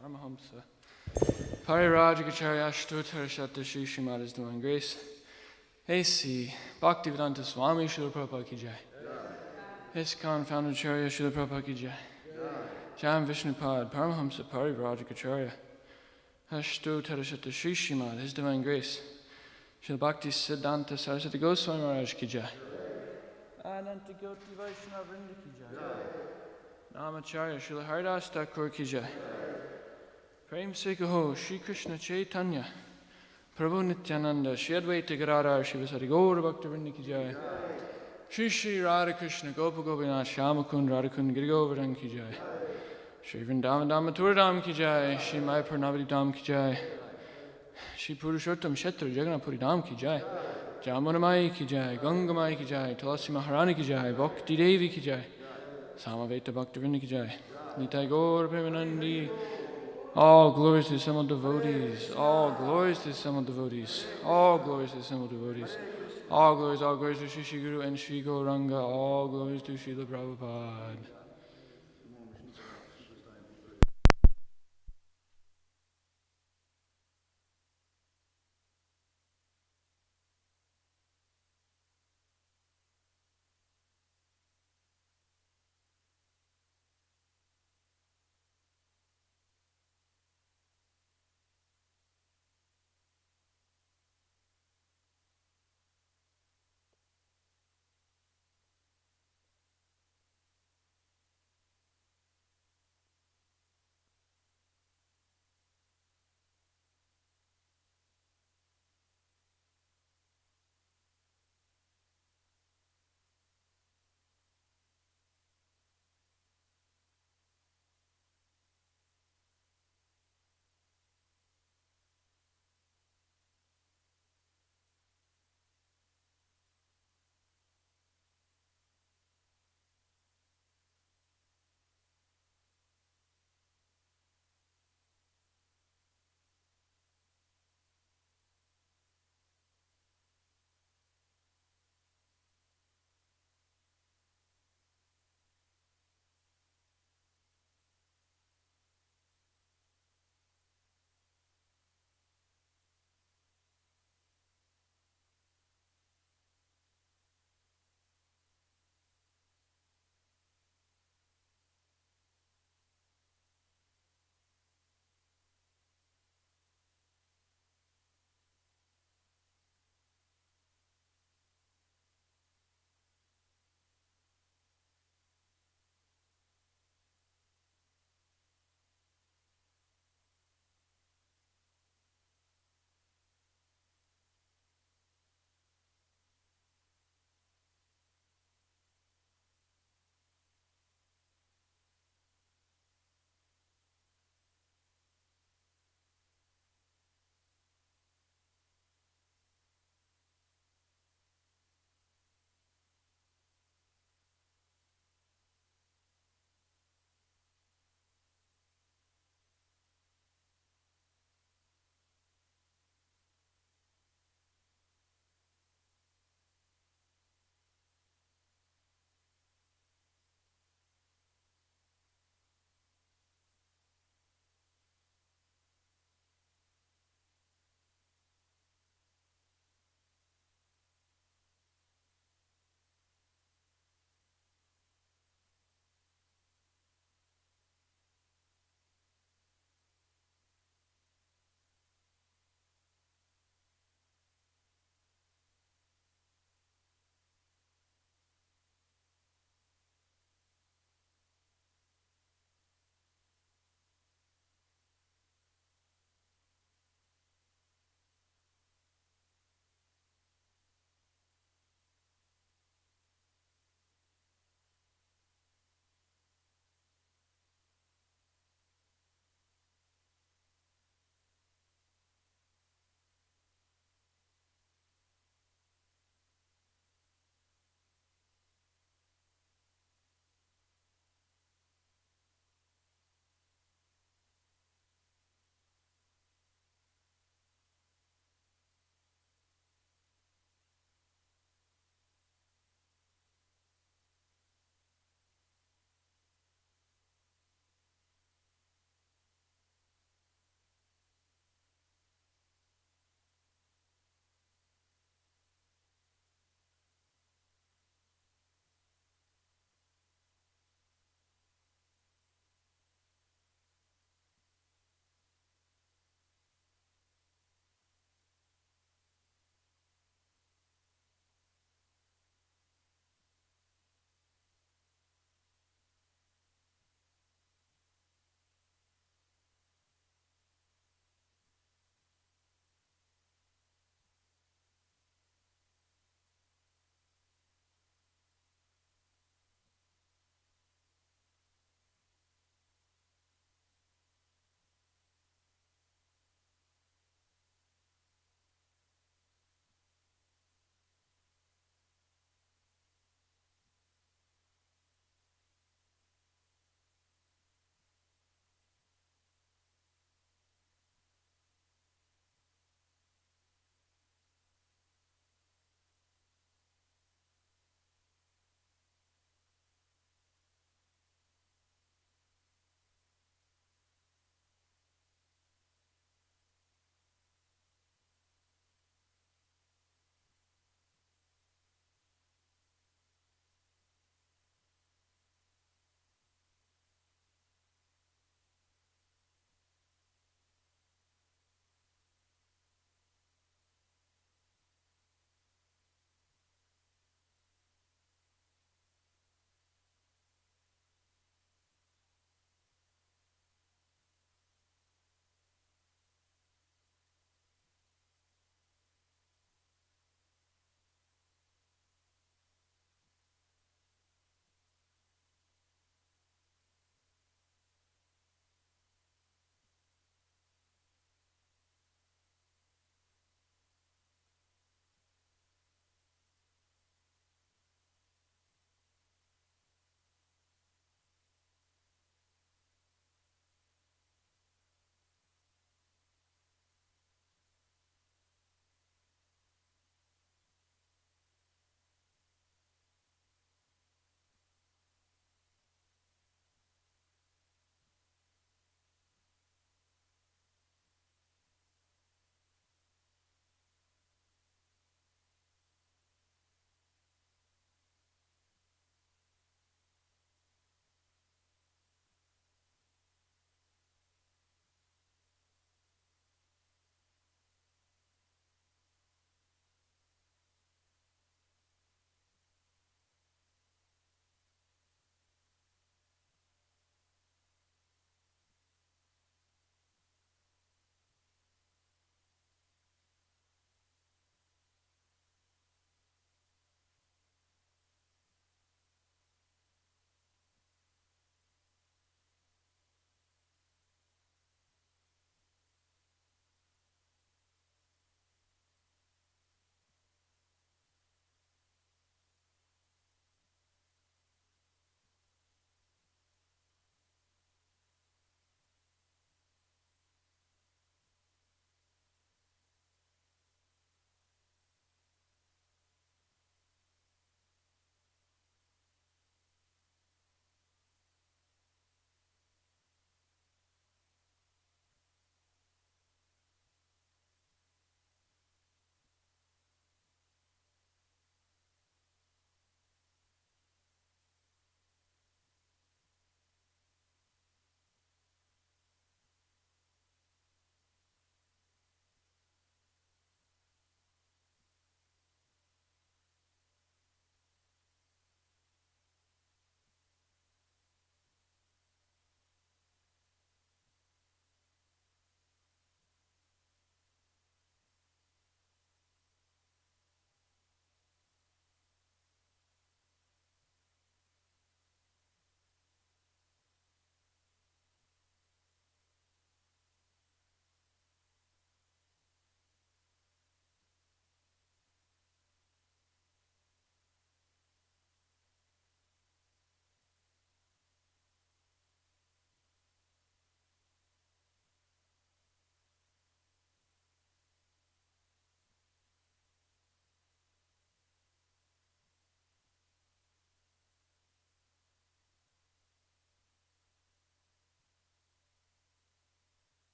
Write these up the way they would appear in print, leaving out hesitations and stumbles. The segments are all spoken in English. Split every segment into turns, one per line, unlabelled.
Paramahamsa Parirajikacharya Ashtotarashata Shri Srimad His Divine Grace. A.C. Bhaktivedanta Swami Srila Prabhupada Ki Jai. Iskcon Founder Acharya Srila Prabhupada Ki Jai. Jam Vishnupad Paramahamsa Parirajikacharya Ashtotarashata Shri Srimad His Divine Grace. Srila Bhakti Siddhanta Saraswati Goswami Maharaj Ki Jai. Ananta Goti Vaishnava Vrinda Ki Jai. Namacharya Srila Haridas Thakur Ki Jai. Prem Se Kaho Shri Krishna Chaitanya Prabhu Nityananda Shri Advaita Gadadhar Shri Vasari Gaura Bhakta Vrinda Ki Jai. Shri Shri Radha Krishna Gopa Gopinath Shyamakund Radhakund Giri Govardhan Ki Jai. Shri Vrindavan Damatur Dham Ki Jai. Shri Mayapur Navadi Dham Ki Jai. Shri Purushottam Kshetra Jagannath Puri Dham Ki Jai. Jamuna Mai Ki Jai. Ganga Mai Ki Jai. Tulasi Maharani Ki Jai. Bhakti Devi Ki Jai. Samaveta Bhakta Vrinda Ki Jai. Nitai Gaur Premanandi. All glories to the assembled devotees. All glories to the assembled devotees. All glories to the assembled devotees. All glories to Shri Shri Guru and Shri Gauranga. All glories to Srila Prabhupada.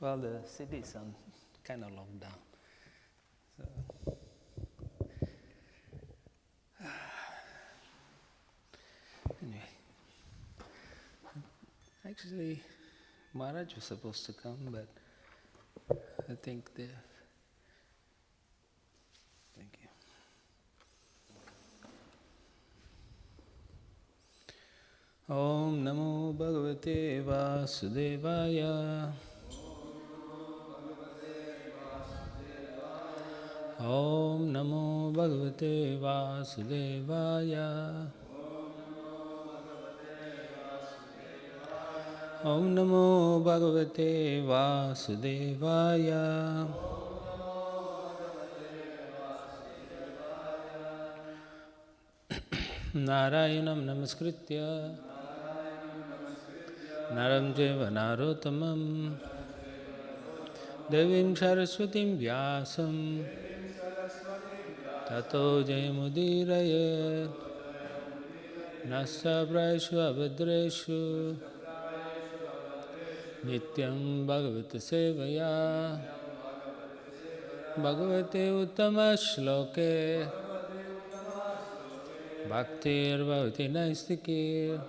Well, the cities are kind of locked down. So anyway, actually, Maharaj was supposed to come, but I think they. Thank you. Om Namo Bhagavate Vasudevaya. Om Namo Bhagavate Vasudevaya. Om Namo Bhagavate Vasudevaya. Narayanam Namaskritya Naram Jeva Narottamam Devim Saraswatim Vyasam Tato Jayamudiraya Nasta Praeshu Abhadreshu Nityam Bhagavata Sevaya Bhagavate Uttama Shloke Bhaktir Bhavati Naistikir.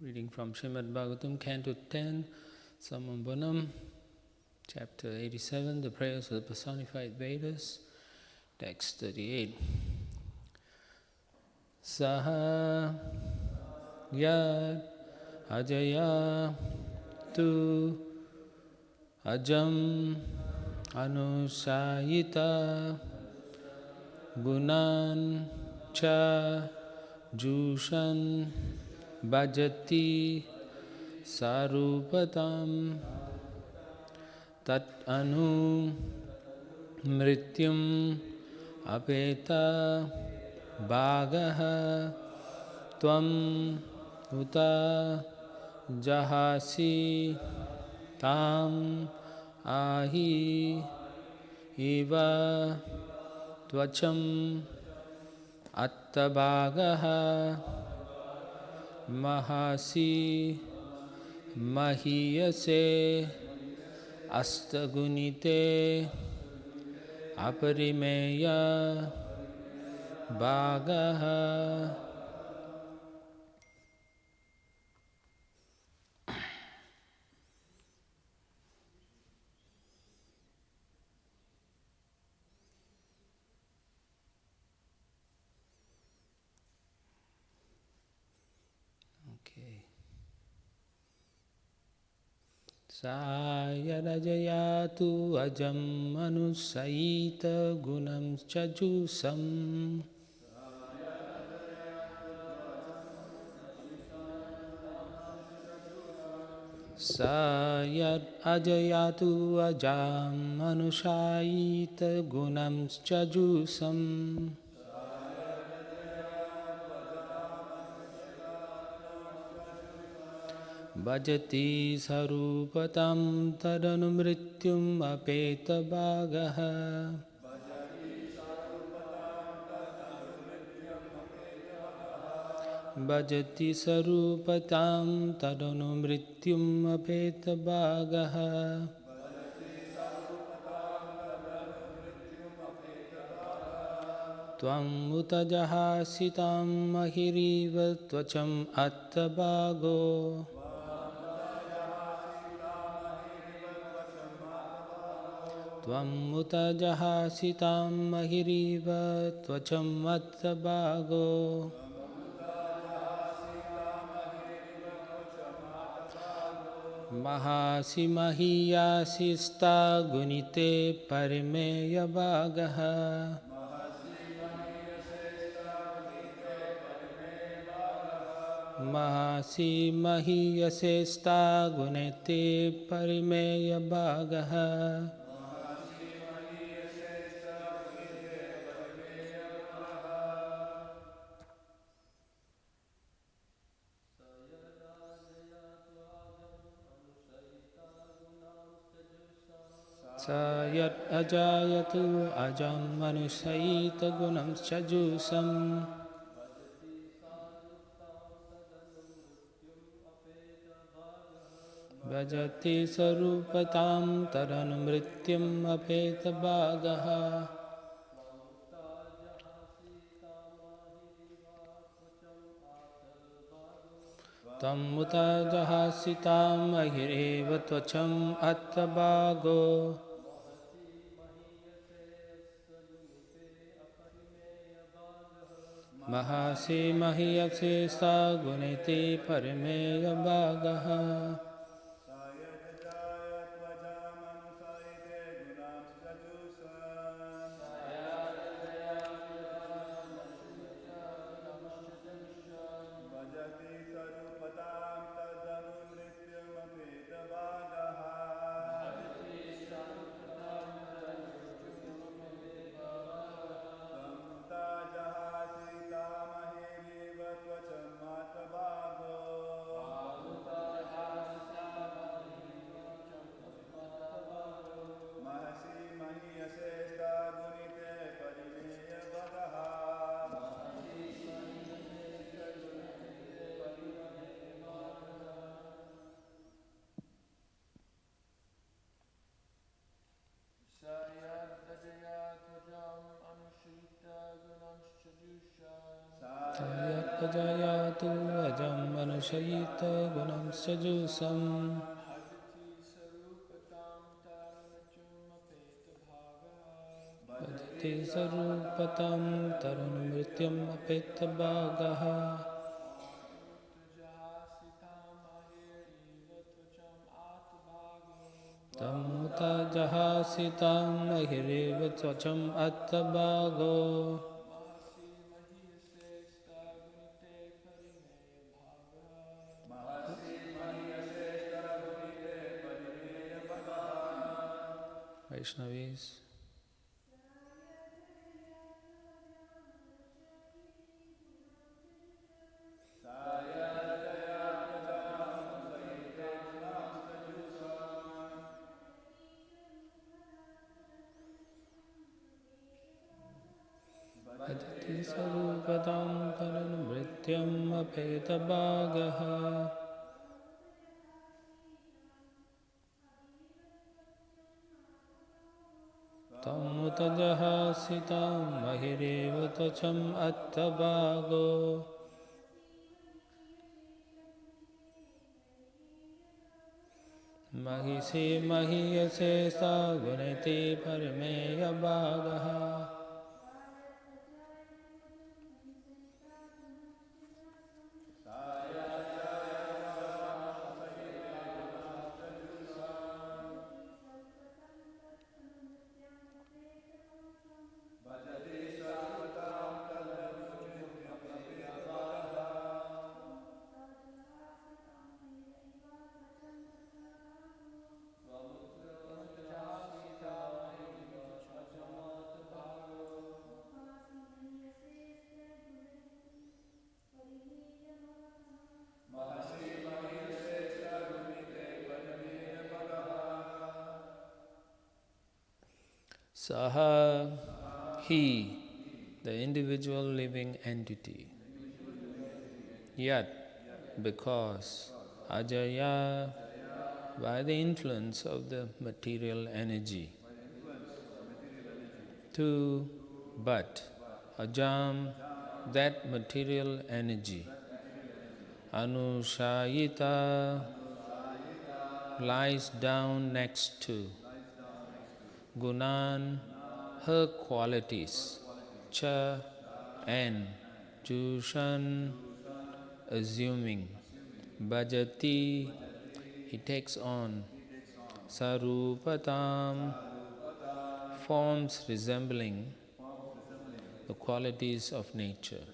Reading from Srimad Bhagavatam, Canto 10, Samambonam, Chapter 87, the Prayers of the Personified Vedas, Text 38. Saha Yad Ajaya Tu Ajam Anusayita Gunan Cha Jushan Bhajati Sarupatam Tat Anu Mrityum Apeta Bhagaha Tvam Uta Jahasi Tam Ahi Eva Tvacham Attabhagaha Mahasi Mahiyase Astagunite Aparimeya Bhagaha. Okay. Sayarajayatu ajam anusayita gunam chajusam Sayat ajayatu ajam anusayita gunam chajusam Bhajati sarupatam tadanu mrityum apeta bhagaha Bhajati sarupatam tadanu mrityum apeta bhagaha Tvam utajahasitam mahiriva tvacham attabhago Tvam utajahasitam mahiriva tvacham attabhago Mahasi mahiyasista gunite parimeya bhagaha Mahasi mahiyasista gunite parimeya bhagaha Sayat ajayatu ajam manusayita gunam chajusam Bhajati sarupatam taranumrityam apetabhagaha. Tam muta jahasitam ahireva tvacham attabago. Mahasi mahiyase sa guneti parimeya bhagaha. Jayatu ajam anushayita gunam sajusam. Bhajati sarupatam tarunamrityam apetabhagaha. Tam muta jahasitam ahireva tvacham attabago. Vaishnavis. Bhajati sarupatam taranumrityam apetabhagaha. Tam muta jahasitam ahireva tvacham attabago. Mahisi mahiyase sa guneti parimeya bhagaha. Saha, he, the individual living entity. Yet, because Ajaya, by the influence of the material energy, two, but Ajam, that material energy, Anushayita, lies down next to Gunan, her qualities, Cha, and Jushan, assuming, Bhajati, he takes on, Sarupatam, forms resembling the qualities of nature.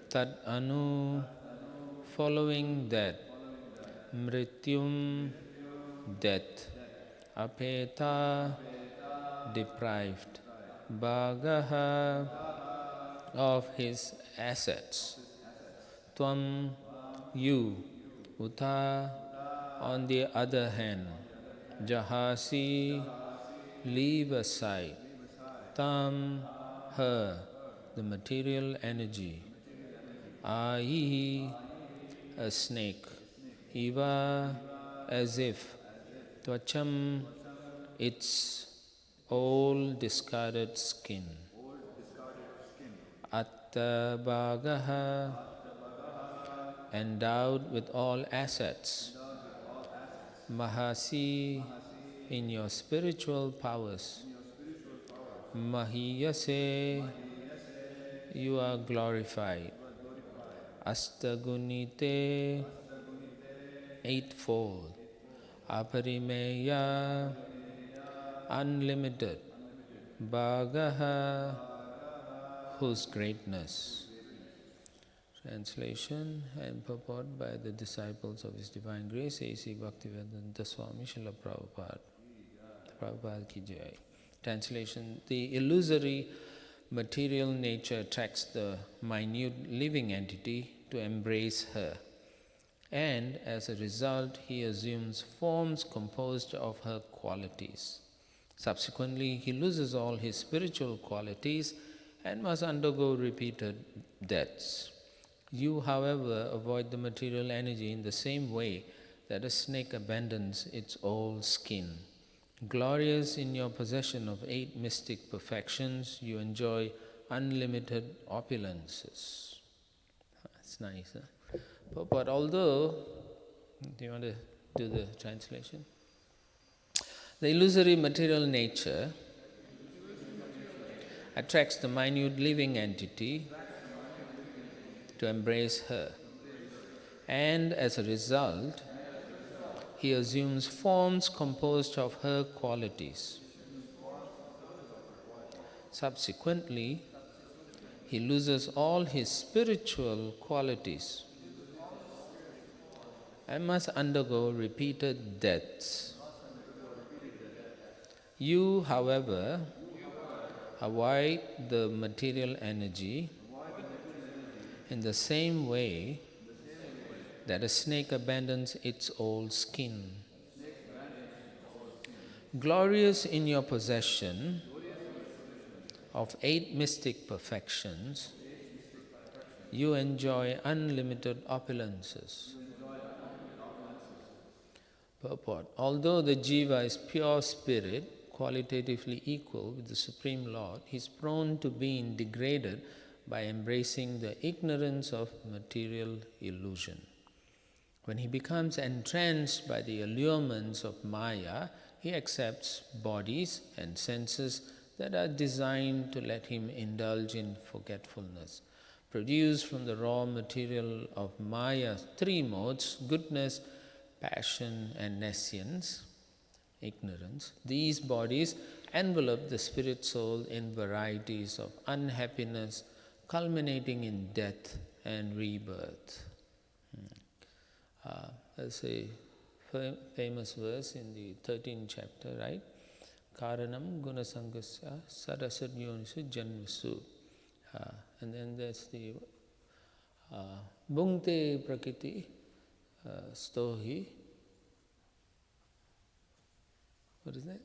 Tad Anu, following that, Mrityum, death, Apeta, deprived, Bhagaha, of his assets. Tvam, you, Uta, on the other hand, Jahasi, leave aside, Tam, her, the material energy, Ai, a snake, Iva, as if tvacham, its old discarded skin. Atta bhagaha, endowed with all assets. Mahasi, in your spiritual powers. Mahiyase, you are glorified. Astagunite, eightfold. Aparimeya, unlimited. Bhagaha, whose greatness. Translation and purport by the disciples of His Divine Grace, A.C. Bhaktivedanta Swami Srila Prabhupada. Prabhupada ki jai. Translation: the illusory material nature attracts the minute living entity to embrace her, and as a result he assumes forms composed of her qualities. Subsequently, he loses all his spiritual qualities and must undergo repeated deaths. You, however, avoid the material energy in the same way that a snake abandons its old skin. Glorious in your possession of 8 mystic perfections, you enjoy unlimited opulences. That's nice, huh? But although, do you want to do the translation? The illusory material nature attracts the minute living entity to embrace her, and as a result, he assumes forms composed of her qualities. Subsequently, he loses all his spiritual qualities and must undergo repeated deaths. You, however, avoid the material energy in the same way that a snake abandons its old skin. Glorious in your possession of 8 mystic perfections, you enjoy unlimited opulences. Purport: although the jiva is pure spirit, qualitatively equal with the Supreme Lord, he is prone to being degraded by embracing the ignorance of material illusion. When he becomes entranced by the allurements of Maya, he accepts bodies and senses that are designed to let him indulge in forgetfulness. Produced from the raw material of Maya's 3 modes, goodness, passion and nescience, ignorance, these bodies envelop the spirit soul in varieties of unhappiness, culminating in death and rebirth. There's a famous verse in the 13th chapter, right? Karanam gunasangasya sarasadyonisu janmasu. And then there's the bhungte prakriti stohi. What is that?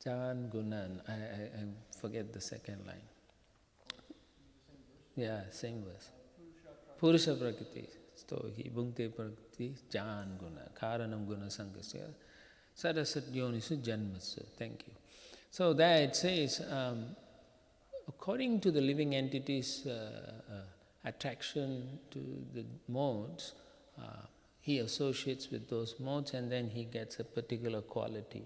Jan Gunan. I forget the second line. Yeah, same verse. Purusha prakriti stohi bhungte prakriti jan guna karanam guna sangasya sarasat yonisu janmasu. Thank you. So there it says, according to the living entity's attraction to the modes, he associates with those modes and then he gets a particular quality.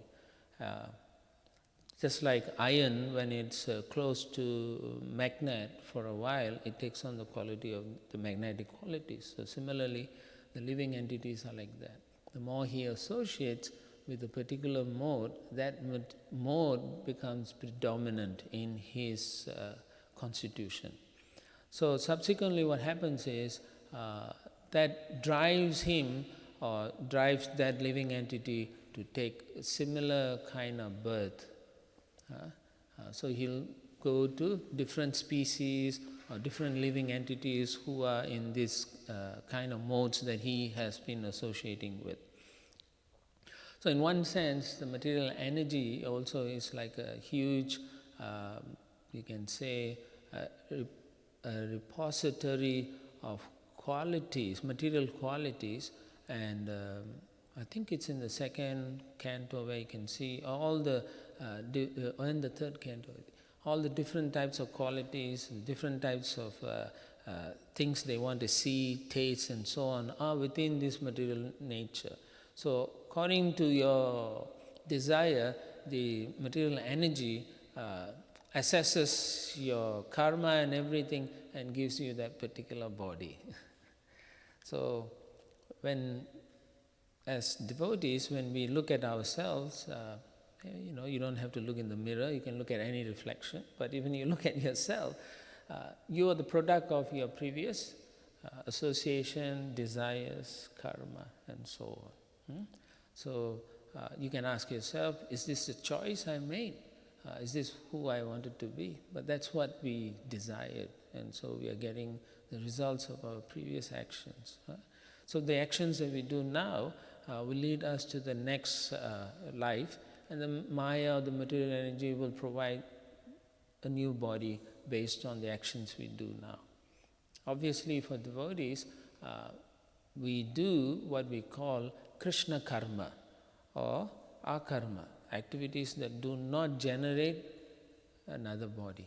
Just like iron, when it's close to magnet for a while, it takes on the quality of the magnetic qualities. So similarly, the living entities are like that. The more he associates with a particular mode, that mode becomes predominant in his constitution. So subsequently what happens is that drives him or drives that living entity to take a similar kind of birth. So he'll go to different species or different living entities who are in this kind of modes that he has been associating with. So in one sense, the material energy also is like a huge, you can say, a repository of qualities, material qualities, and I think it's in the second canto where you can see all the, or in the third canto, all the different types of qualities, different types of things they want to see, taste, and so on are within this material nature. So according to your desire, the material energy assesses your karma and everything and gives you that particular body. So as devotees, when we look at ourselves, you don't have to look in the mirror, you can look at any reflection, but even you look at yourself, you are the product of your previous association, desires, karma, and so on. So you can ask yourself, is this a choice I made? Is this who I wanted to be? But that's what we desired, and so we are getting the results of our previous actions. So the actions that we do now will lead us to the next life, and the Maya, the material energy, will provide a new body based on the actions we do now. Obviously, for devotees, we do what we call Krishna karma or akarma, activities that do not generate another body.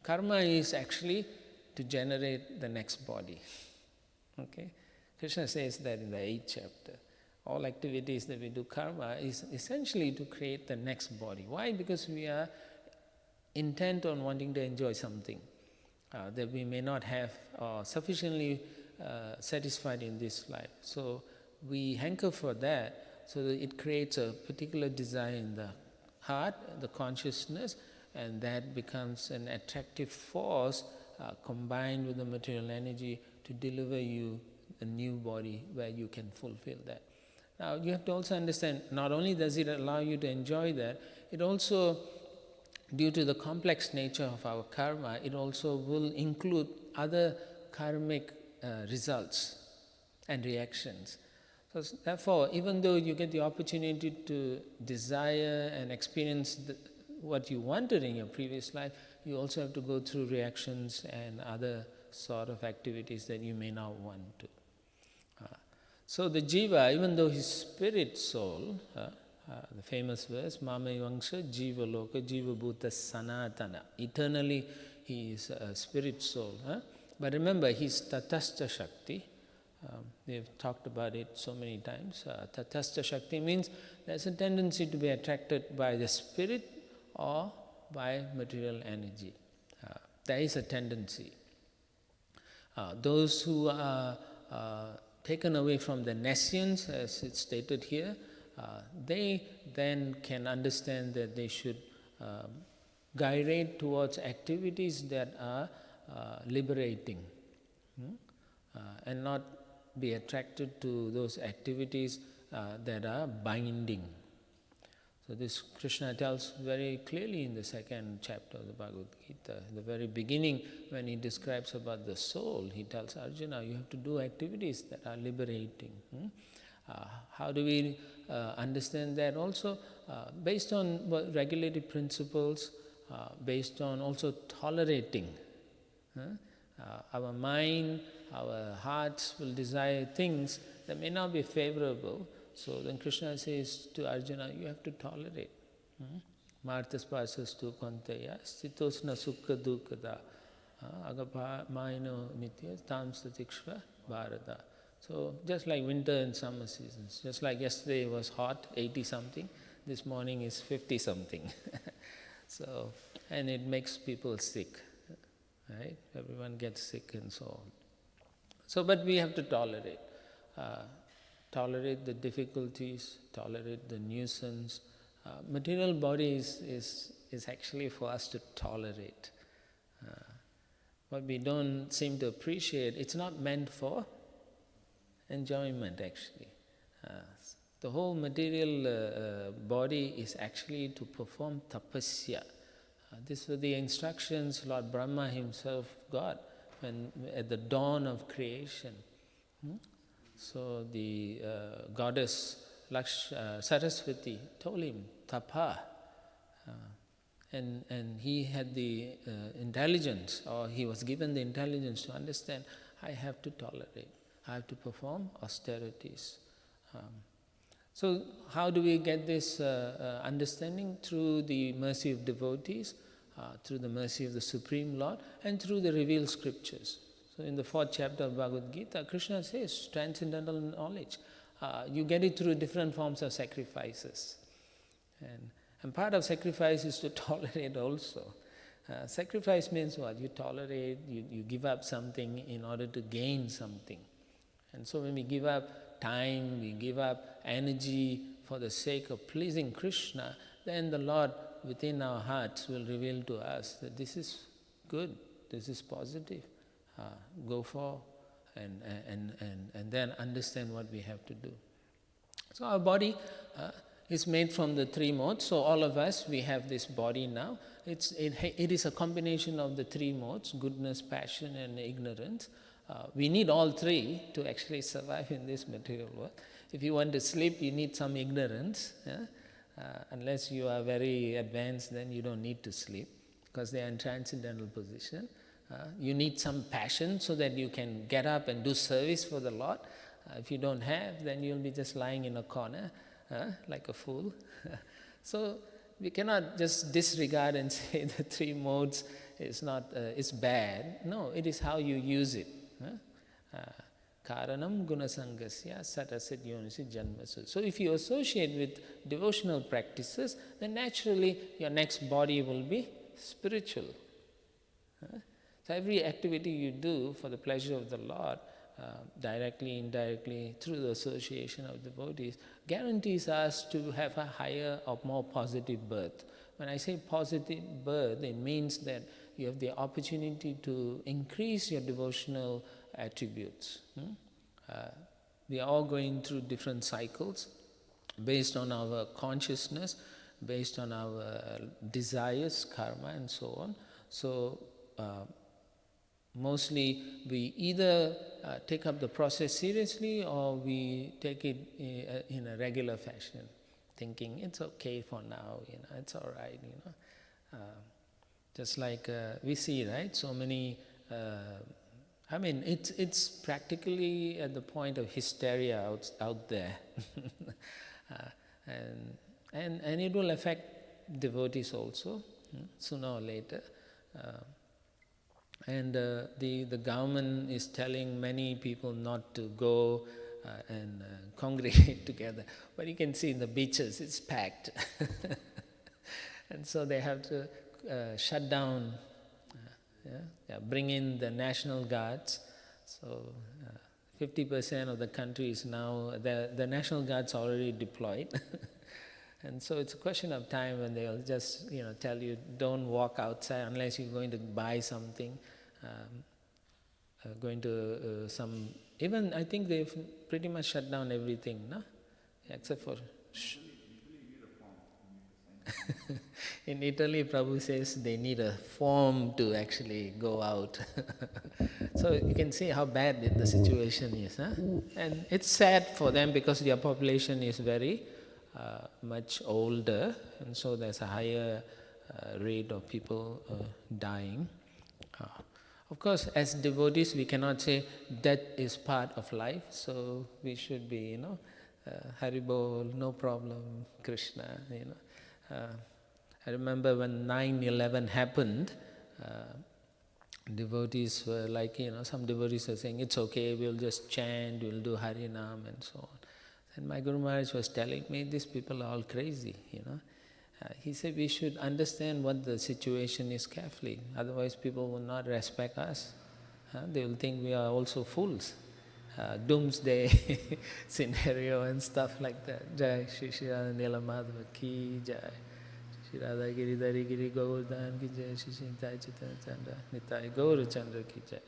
Karma is actually to generate the next body. Okay? Krishna says that in the 8th chapter. All activities that we do karma is essentially to create the next body. Why? Because we are intent on wanting to enjoy something that we may not have sufficiently satisfied in this life. So we hanker for that, so that it creates a particular desire in the heart, the consciousness, and that becomes an attractive force combined with the material energy to deliver you a new body where you can fulfill that. Now you have to also understand, not only does it allow you to enjoy that, it also, due to the complex nature of our karma, it also will include other karmic results and reactions. So therefore, even though you get the opportunity to desire and experience what you wanted in your previous life, you also have to go through reactions and other sort of activities that you may not want to. So the jiva, even though his spirit soul, the famous verse, Mame Vangsha Jiva Loka Jiva Bhuta Sanatana, eternally he is a spirit soul. But remember, he's Tatastha Shakti. They've talked about it so many times. Tatastha Shakti means there's a tendency to be attracted by the spirit or by material energy. There is a tendency. Those who are taken away from the nescience, as it's stated here, they then can understand that they should gyrate towards activities that are liberating, and not be attracted to those activities that are binding. So this Krishna tells very clearly in the 2nd chapter of the Bhagavad Gita. In the very beginning, when he describes about the soul, he tells Arjuna, you have to do activities that are liberating. How do we understand that? Also, based on regulative principles, based on also tolerating. Our mind, our hearts will desire things that may not be favorable. So then Krishna says to Arjuna, you have to tolerate. Martas pasastu konteya stitosna sukha dukkada agapa maino nitya tamstatikshva bharata. So just like winter and summer seasons, just like yesterday was hot, 80 something, this morning is 50 something. So, and it makes people sick, right? Everyone gets sick and so on. So, but we have to tolerate. Tolerate the difficulties, tolerate the nuisance. Material body is actually for us to tolerate. What we don't seem to appreciate, it's not meant for enjoyment actually. The whole material body is actually to perform tapasya. These were the instructions Lord Brahma himself got when at the dawn of creation. So the goddess Saraswati told him, tapa, And he had the intelligence, or he was given the intelligence to understand, I have to tolerate, I have to perform austerities. So how do we get this understanding? Through the mercy of devotees, through the mercy of the Supreme Lord, and through the revealed scriptures. So in the 4th chapter of Bhagavad Gita, Krishna says transcendental knowledge. You get it through different forms of sacrifices. And part of sacrifice is to tolerate also. Sacrifice means what? You tolerate, you give up something in order to gain something. And so when we give up time, we give up energy for the sake of pleasing Krishna, then the Lord within our hearts will reveal to us that this is good, this is positive. Go for and then understand what we have to do. So our body is made from the 3 modes. So all of us, we have this body now. It is a combination of the 3 modes: goodness, passion, and ignorance. We need all 3 to actually survive in this material world. If you want to sleep, you need some ignorance. Unless you are very advanced, then you don't need to sleep, because they are in transcendental position. You need some passion so that you can get up and do service for the Lord. If you don't have, then you'll be just lying in a corner like a fool. So we cannot just disregard and say the 3 modes is not it's bad. No, it is how you use it. Karanam gunasangasya satasit yonisi janmasu. So if you associate with devotional practices, then naturally your next body will be spiritual. So every activity you do for the pleasure of the Lord, directly, indirectly, through the association of devotees, guarantees us to have a higher or more positive birth. When I say positive birth, it means that you have the opportunity to increase your devotional attributes. We are all going through different cycles based on our consciousness, based on our desires, karma, and so on. So mostly we either take up the process seriously, or we take it in a regular fashion, thinking it's okay for now, it's all right, Just like we see, right, so many, it's practically at the point of hysteria out there. And it will affect devotees also, sooner or later. And the government is telling many people not to go and congregate together. But you can see in the beaches, it's packed. And so they have to shut down, bring in the National Guards. So 50% of the country is now, the National Guards are already deployed. And so it's a question of time when they'll just tell you, don't walk outside unless you're going to buy something. Going to some, even I think they've pretty much shut down everything, no? Except for in Italy, Prabhu says they need a form to actually go out. So you can see how bad the situation is. And it's sad for them because their population is very much older, and so there's a higher rate of people dying. Of course, as devotees, we cannot say death is part of life, so we should be, Haribol, no problem, Krishna, I remember when 9/11 happened, devotees were like, some devotees were saying, it's okay, we'll just chant, we'll do Harinam and so on. And my Guru Maharaj was telling me, these people are all crazy, He said we should understand what the situation is carefully, otherwise people will not respect us. They will think we are also fools. Doomsday scenario and stuff like that. Jai Shri Shri Radha Nila Madhava Ki Jai. Shri Radha Giridhari Giri Govardhan Ki Jai. Shri Shri Nitai Chaitanya Chandra Nitai Gaura Chandra Ki Jai.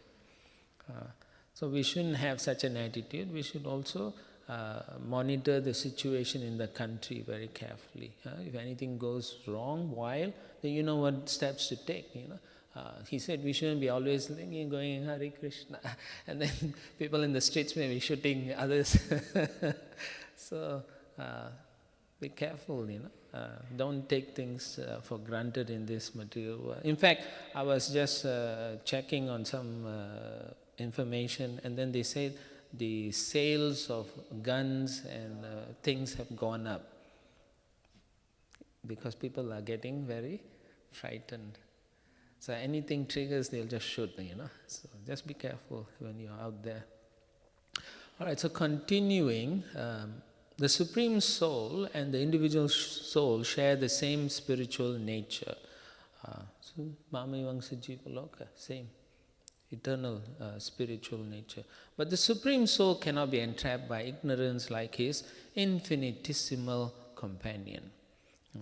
So we shouldn't have such an attitude. We should also monitor the situation in the country very carefully. If anything goes wrong, then you know what steps to take. He said we shouldn't be always going Hare Krishna, and then people in the streets may be shooting others. So be careful. Don't take things for granted in this material world. In fact, I was just checking on some information, and then they said the sales of guns and things have gone up because people are getting very frightened. So anything triggers, they'll just shoot, So just be careful when you're out there. All right, so continuing, the Supreme Soul and the individual soul share the same spiritual nature. So, Mami Vangsa Jiva Loka, same, eternal spiritual nature. But the Supreme Soul cannot be entrapped by ignorance like his infinitesimal companion.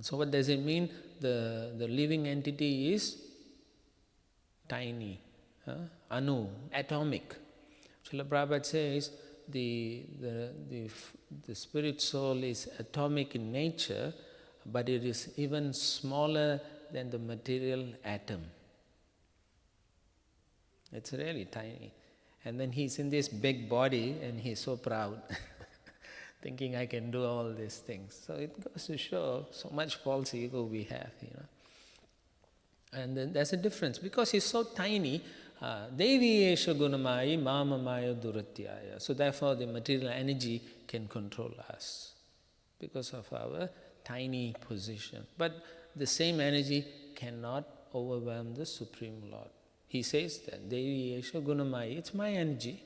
So what does it mean? The living entity is tiny, anu, atomic. Srila Prabhupada says the spirit soul is atomic in nature, but it is even smaller than the material atom. It's really tiny. And then he's in this big body and he's so proud, thinking I can do all these things. So it goes to show so much false ego we have, And then there's a difference. Because he's so tiny, Devi Esha Gunamayi Mama Maya Duratyaya. So therefore the material energy can control us because of our tiny position. But the same energy cannot overwhelm the Supreme Lord. He says that Devi Esha Gunamayi, it's my energy.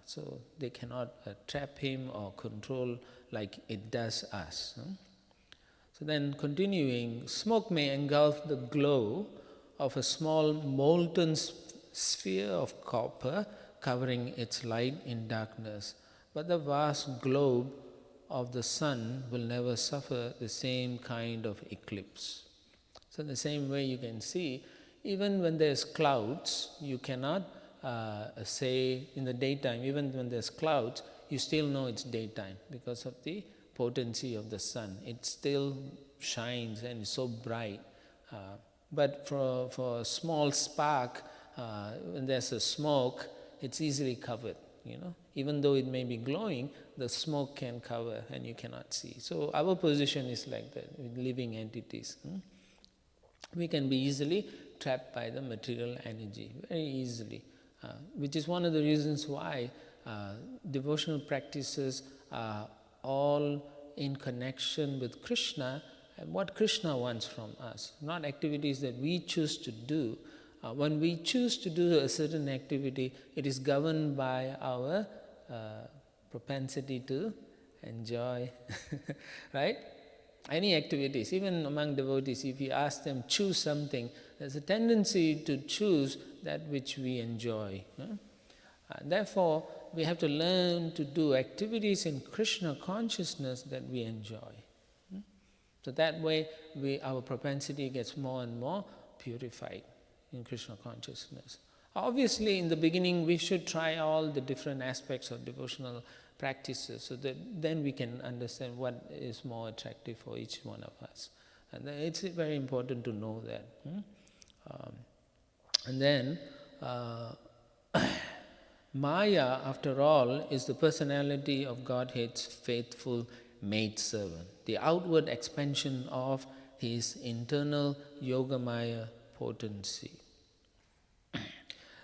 So they cannot trap him or control like it does us. So then continuing, smoke may engulf the glow of a small molten sphere of copper covering its light in darkness, but the vast globe of the sun will never suffer the same kind of eclipse. So in the same way you can see, even when there's clouds, you cannot say in the daytime, even when there's clouds, you still know it's daytime because of the potency of the sun. It still shines and is so bright. But for a small spark, when there's a smoke, it's easily covered. Even though it may be glowing, the smoke can cover and you cannot see. So our position is like that with living entities. We can be easily trapped by the material energy, very easily. Which is one of the reasons why devotional practices are all in connection with Krishna and what Krishna wants from us, not activities that we choose to do. When we choose to do a certain activity, it is governed by our propensity to enjoy, right? Any activities, even among devotees, if you ask them choose something, there's a tendency to choose that which we enjoy. Therefore, we have to learn to do activities in Krishna consciousness that we enjoy. So that way, our propensity gets more and more purified in Krishna consciousness. Obviously, in the beginning, we should try all the different aspects of devotional practices so that then we can understand what is more attractive for each one of us. And it's very important to know that. And then, Maya, after all, is the personality of Godhead's faithful maidservant, the outward expansion of his internal Yogamaya potency.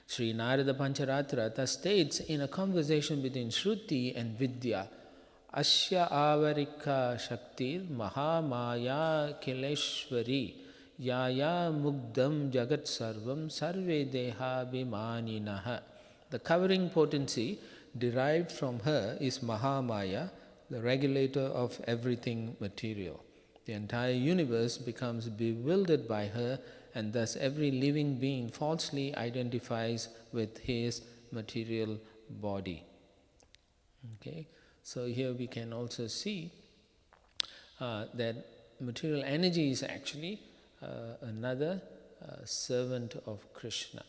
Sri Narada Pancharatra thus states in a conversation between Shruti and Vidya, Asya avarika shaktir mahamaya kileshwari yaya mugdam jagat sarvam sarve deha bhimaninaha. The covering potency derived from her is Mahamaya, the regulator of everything material. The entire universe becomes bewildered by her, and thus every living being falsely identifies with his material body. Okay, so here we can also see that material energy is actually another servant of Krishna.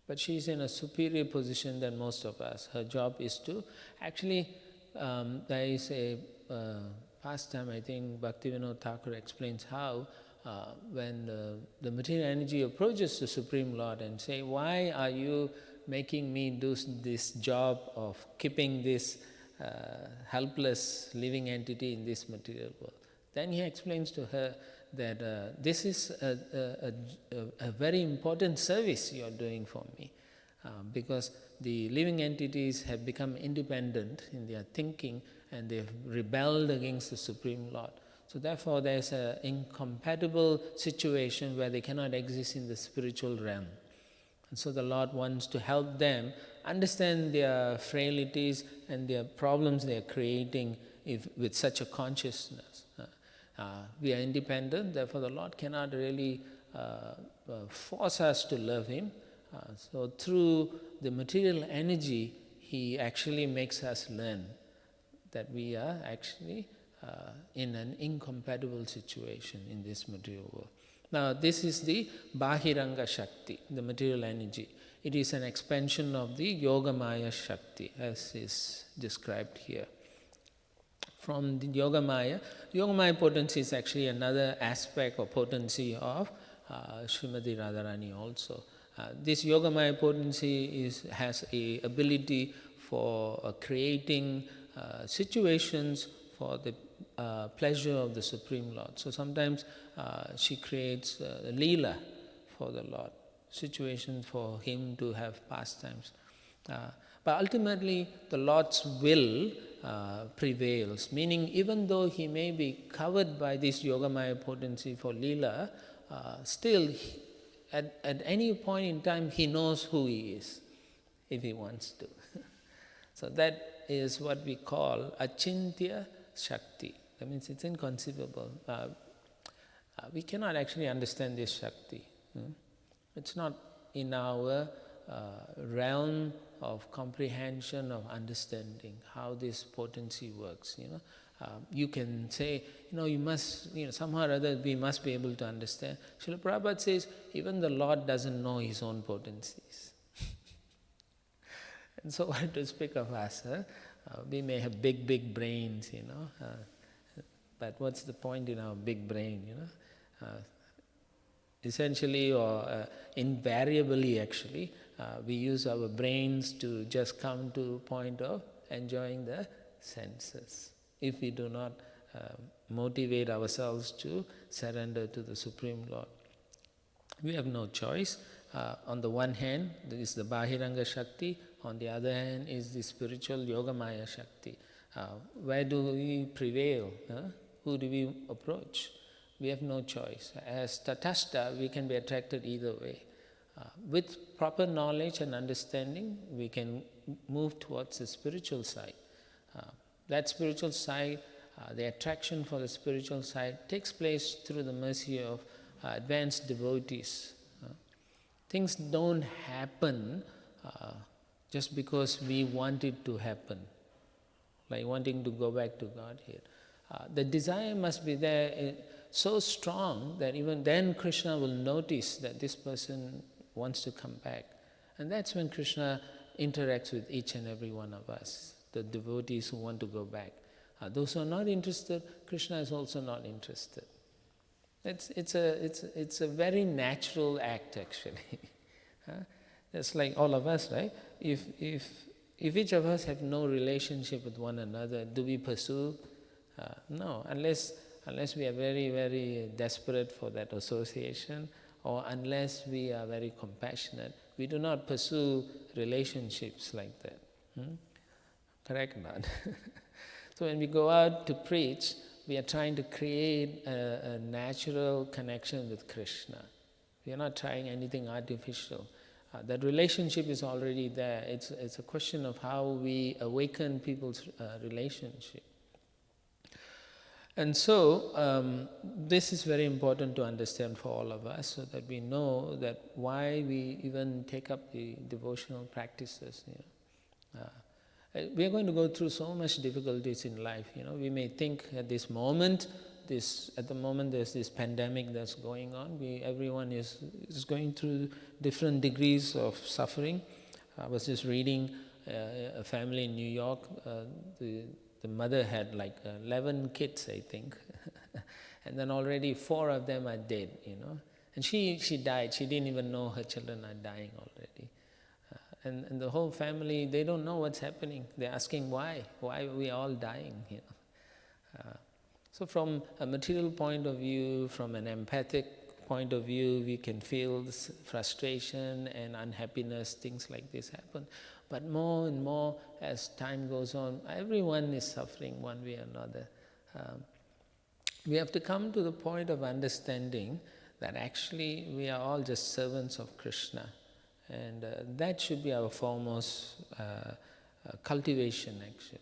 But she is in a superior position than most of us. Her job is to actually, there is a pastime, I think Bhaktivinoda Thakur explains how when the material energy approaches the Supreme Lord and say, why are you making me do this job of keeping this helpless living entity in this material world? Then he explains to her that this is a very important service you are doing for me, because the living entities have become independent in their thinking and they have rebelled against the Supreme Lord. So therefore there is an incompatible situation where they cannot exist in the spiritual realm. And so the Lord wants to help them understand their frailties and their problems they are creating with such a consciousness. We are independent, therefore the Lord cannot really force us to love Him. So through the material energy, He actually makes us learn that we are actually in an incompatible situation in this material world. Now this is the Bahiranga Shakti, the material energy. It is an expansion of the Yogamaya Shakti as is described here. From the Yogamaya potency is actually another aspect or potency of Srimati Radharani also. This Yogamaya potency has a ability for creating situations for the pleasure of the Supreme Lord. So sometimes she creates Leela for the Lord, situations for Him to have pastimes. But ultimately the Lord's will prevails, meaning even though He may be covered by this Yogamaya potency for Leela, still at any point in time He knows who He is, if He wants to. So that is what we call Achintya Shakti. That means it's inconceivable. We cannot actually understand this Shakti. It's not in our realm of comprehension, of understanding how this potency works. You can say, you must, somehow or other we must be able to understand. Srila Prabhupada says, even the Lord doesn't know His own potencies. And so what to speak of us? We may have big brains, but what's the point in our big brain, Essentially or invariably actually, we use our brains to just come to a point of enjoying the senses. If we do not motivate ourselves to surrender to the Supreme Lord, we have no choice. On the one hand, there is the Bahiranga Shakti, on the other hand is the spiritual Yogamaya Shakti. Where do we prevail? Who do we approach? We have no choice. As Tatastha, we can be attracted either way. With proper knowledge and understanding, we can move towards the spiritual side. That spiritual side, the attraction for the spiritual side takes place through the mercy of advanced devotees. Things don't happen just because we want it to happen, like wanting to go back to Godhead. The desire must be there so strong that even then Krishna will notice that this person wants to come back. And that's when Krishna interacts with each and every one of us, the devotees who want to go back. Those who are not interested, Krishna is also not interested. It's a very natural act actually. It's like all of us, right? If each of us have no relationship with one another, do we pursue? No, unless we are very, very desperate for that association, or unless we are very compassionate, we do not pursue relationships like that. Correct or not? So when we go out to preach, we are trying to create a natural connection with Krishna. We are not trying anything artificial. That relationship is already there. It's a question of how we awaken people's relationship. And so, this is very important to understand for all of us, so that we know that why we even take up the devotional practices. We are going to go through so much difficulties in life. We may think at the moment there's this pandemic that's going on. Everyone is going through different degrees of suffering. I was just reading a family in New York. The mother had like 11 kids, I think, and then already 4 of them are dead, And she died. She didn't even know her children are dying already. And the whole family, they don't know what's happening. They're asking why are we all dying, So from a material point of view, from an empathic point of view, we can feel this frustration and unhappiness, things like this happen. But more and more as time goes on, everyone is suffering one way or another. We have to come to the point of understanding that actually we are all just servants of Krishna. And that should be our foremost cultivation, actually.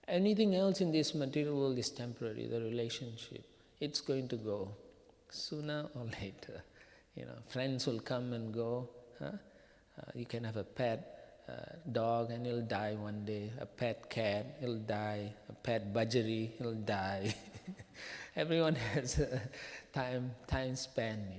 Anything else in this material world is temporary, the relationship. It's going to go sooner or later. Friends will come and go. You can have a pet dog and he'll die one day. A pet cat, he'll die. A pet budgery, he'll die. Everyone has a time span,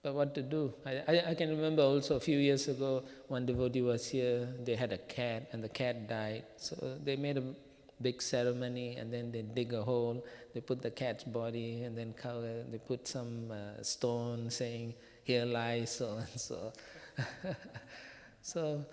But what to do? I can remember also a few years ago, one devotee was here, they had a cat and the cat died. So they made a big ceremony and then they dig a hole, they put the cat's body and then cover, they put some stone saying, here lies so and so. So,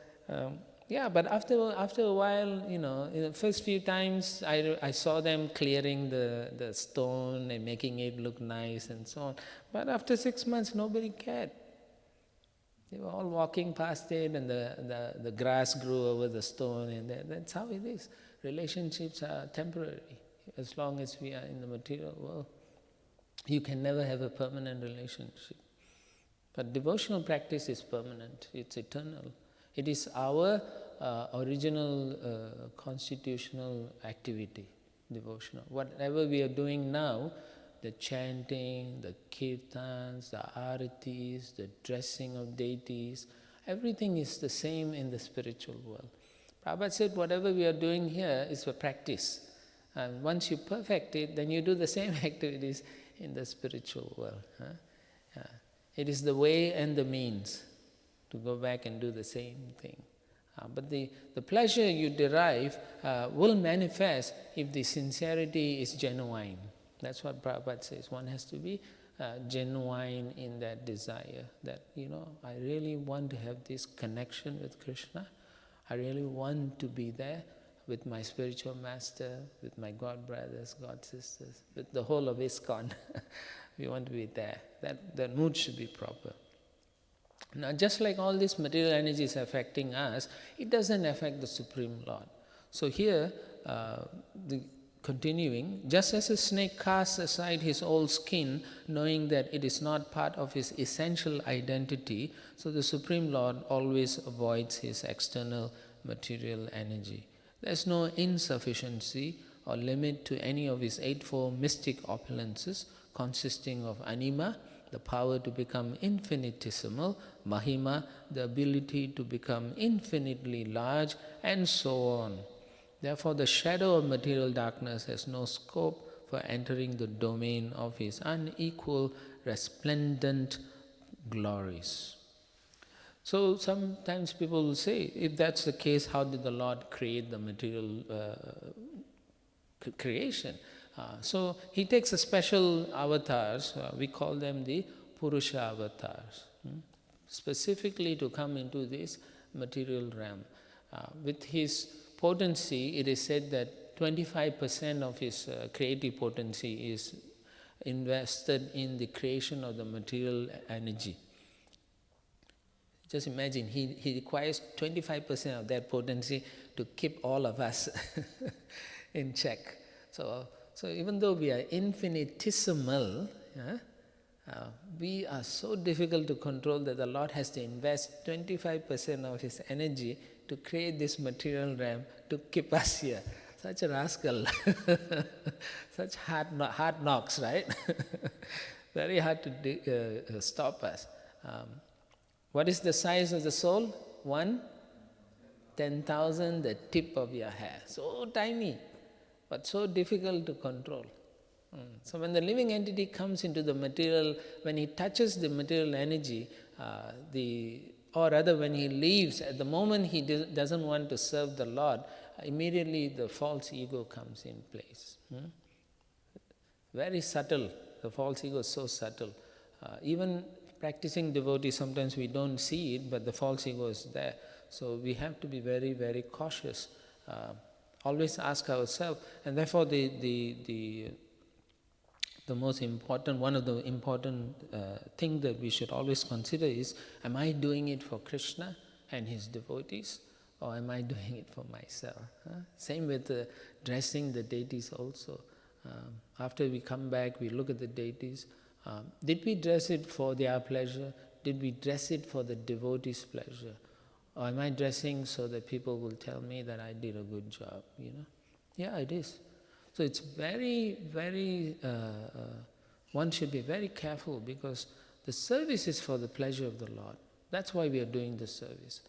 but after a while, in the first few times, I saw them clearing the stone and making it look nice and so on. But after 6 months, nobody cared. They were all walking past it and the grass grew over the stone, and that's how it is. Relationships are temporary as long as we are in the material world. You can never have a permanent relationship. But devotional practice is permanent, it's eternal. It is our original constitutional activity, devotional. Whatever we are doing now, the chanting, the kirtans, the aratis, the dressing of deities, everything is the same in the spiritual world. Prabhupada said whatever we are doing here is for practice. And once you perfect it, then you do the same activities in the spiritual world. It is the way and the means to go back and do the same thing. But the pleasure you derive will manifest if the sincerity is genuine. That's what Prabhupada says. One has to be genuine in that desire that, I really want to have this connection with Krishna. I really want to be there with my spiritual master, with my God brothers, God sisters, with the whole of Iskcon. We want to be there. That mood should be proper. Now, just like all this material energy is affecting us, it doesn't affect the Supreme Lord. So here, continuing, just as a snake casts aside his old skin, knowing that it is not part of his essential identity, so the Supreme Lord always avoids his external material energy. There is no insufficiency or limit to any of his eightfold mystic opulences, consisting of anima, the power to become infinitesimal, mahima, the ability to become infinitely large, and so on. Therefore, the shadow of material darkness has no scope for entering the domain of his unequal, resplendent glories. So sometimes people will say, if that's the case, how did the Lord create the material creation? So he takes a special avatars, we call them the Purusha avatars, specifically to come into this material realm. With his potency, it is said that 25% of his creative potency is invested in the creation of the material energy. Just imagine, he requires 25% of that potency to keep all of us in check. So even though we are infinitesimal, we are so difficult to control that the Lord has to invest 25% of his energy to create this material realm to keep us here. Such a rascal. Such hard knocks, right? Very hard to stop us. What is the size of the soul? 1/10,000, the tip of your hair. So tiny, but so difficult to control. So when the living entity comes into the material, when he touches the material energy, or rather when he leaves, at the moment he doesn't want to serve the Lord, immediately the false ego comes in place. Very subtle. The false ego is so subtle. Even practicing devotee, sometimes we don't see it, but the false ego is there. So we have to be very, very cautious Always ask ourselves, and therefore the most important, one of the important thing that we should always consider is, am I doing it for Krishna and his devotees, or am I doing it for myself? Same with dressing the deities also. After we come back, we look at the deities. Did we dress it for their pleasure? Did we dress it for the devotees' pleasure? Or am I dressing so that people will tell me that I did a good job? Yeah, it is. So it's very, very, one should be very careful, because the service is for the pleasure of the Lord. That's why we are doing the service.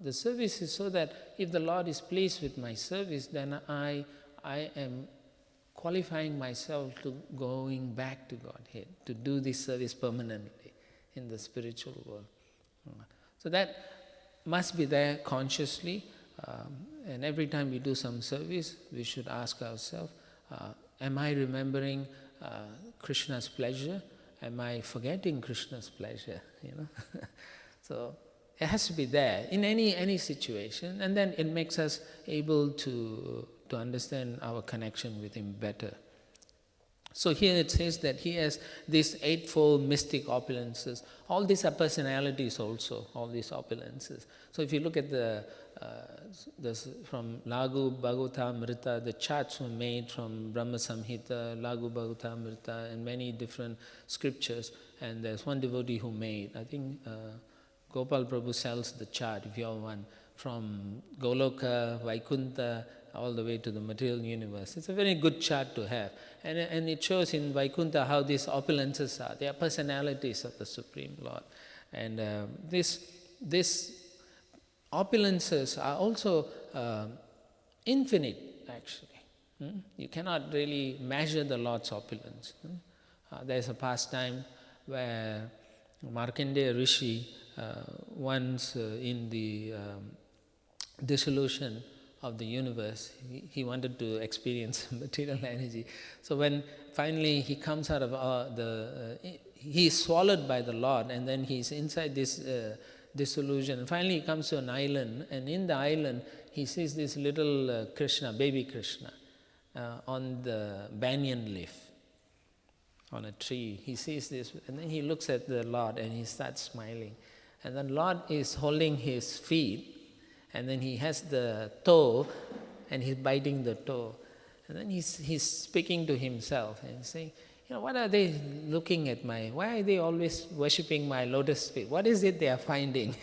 The service is so that if the Lord is pleased with my service, then I am qualifying myself to going back to Godhead, to do this service permanently in the spiritual world. So that must be there consciously. And every time we do some service, we should ask ourselves, am I remembering Krishna's pleasure? Am I forgetting Krishna's pleasure? So it has to be there in any situation, and then it makes us able to understand our connection with him better. So here it says that he has these eightfold mystic opulences. All these are personalities also, all these opulences. So if you look at from Lagu Bhagavatam, the charts were made from Brahma Samhita, Lagu Bhagavatam, and many different scriptures. And there's one devotee who made, I think Gopal Prabhu sells the chart, if you have one, from Goloka, Vaikunta, all the way to the material universe. It's a very good chart to have. And it shows in Vaikunta how these opulences are. They are personalities of the Supreme Lord. And these opulences are also infinite, actually. You cannot really measure the Lord's opulence. There's a pastime where Markandeya Rishi, once in the dissolution of the universe, he wanted to experience material energy. So when finally he comes out of he is swallowed by the Lord, and then he's inside this dissolution. And finally he comes to an island, and in the island he sees this little Krishna, baby Krishna, on the banyan leaf, on a tree. He sees this, and then he looks at the Lord and he starts smiling. And the Lord is holding his feet, and then he has the toe, and he's biting the toe. And then he's speaking to himself and saying, what are they looking at why are they always worshipping my lotus feet? What is it they are finding?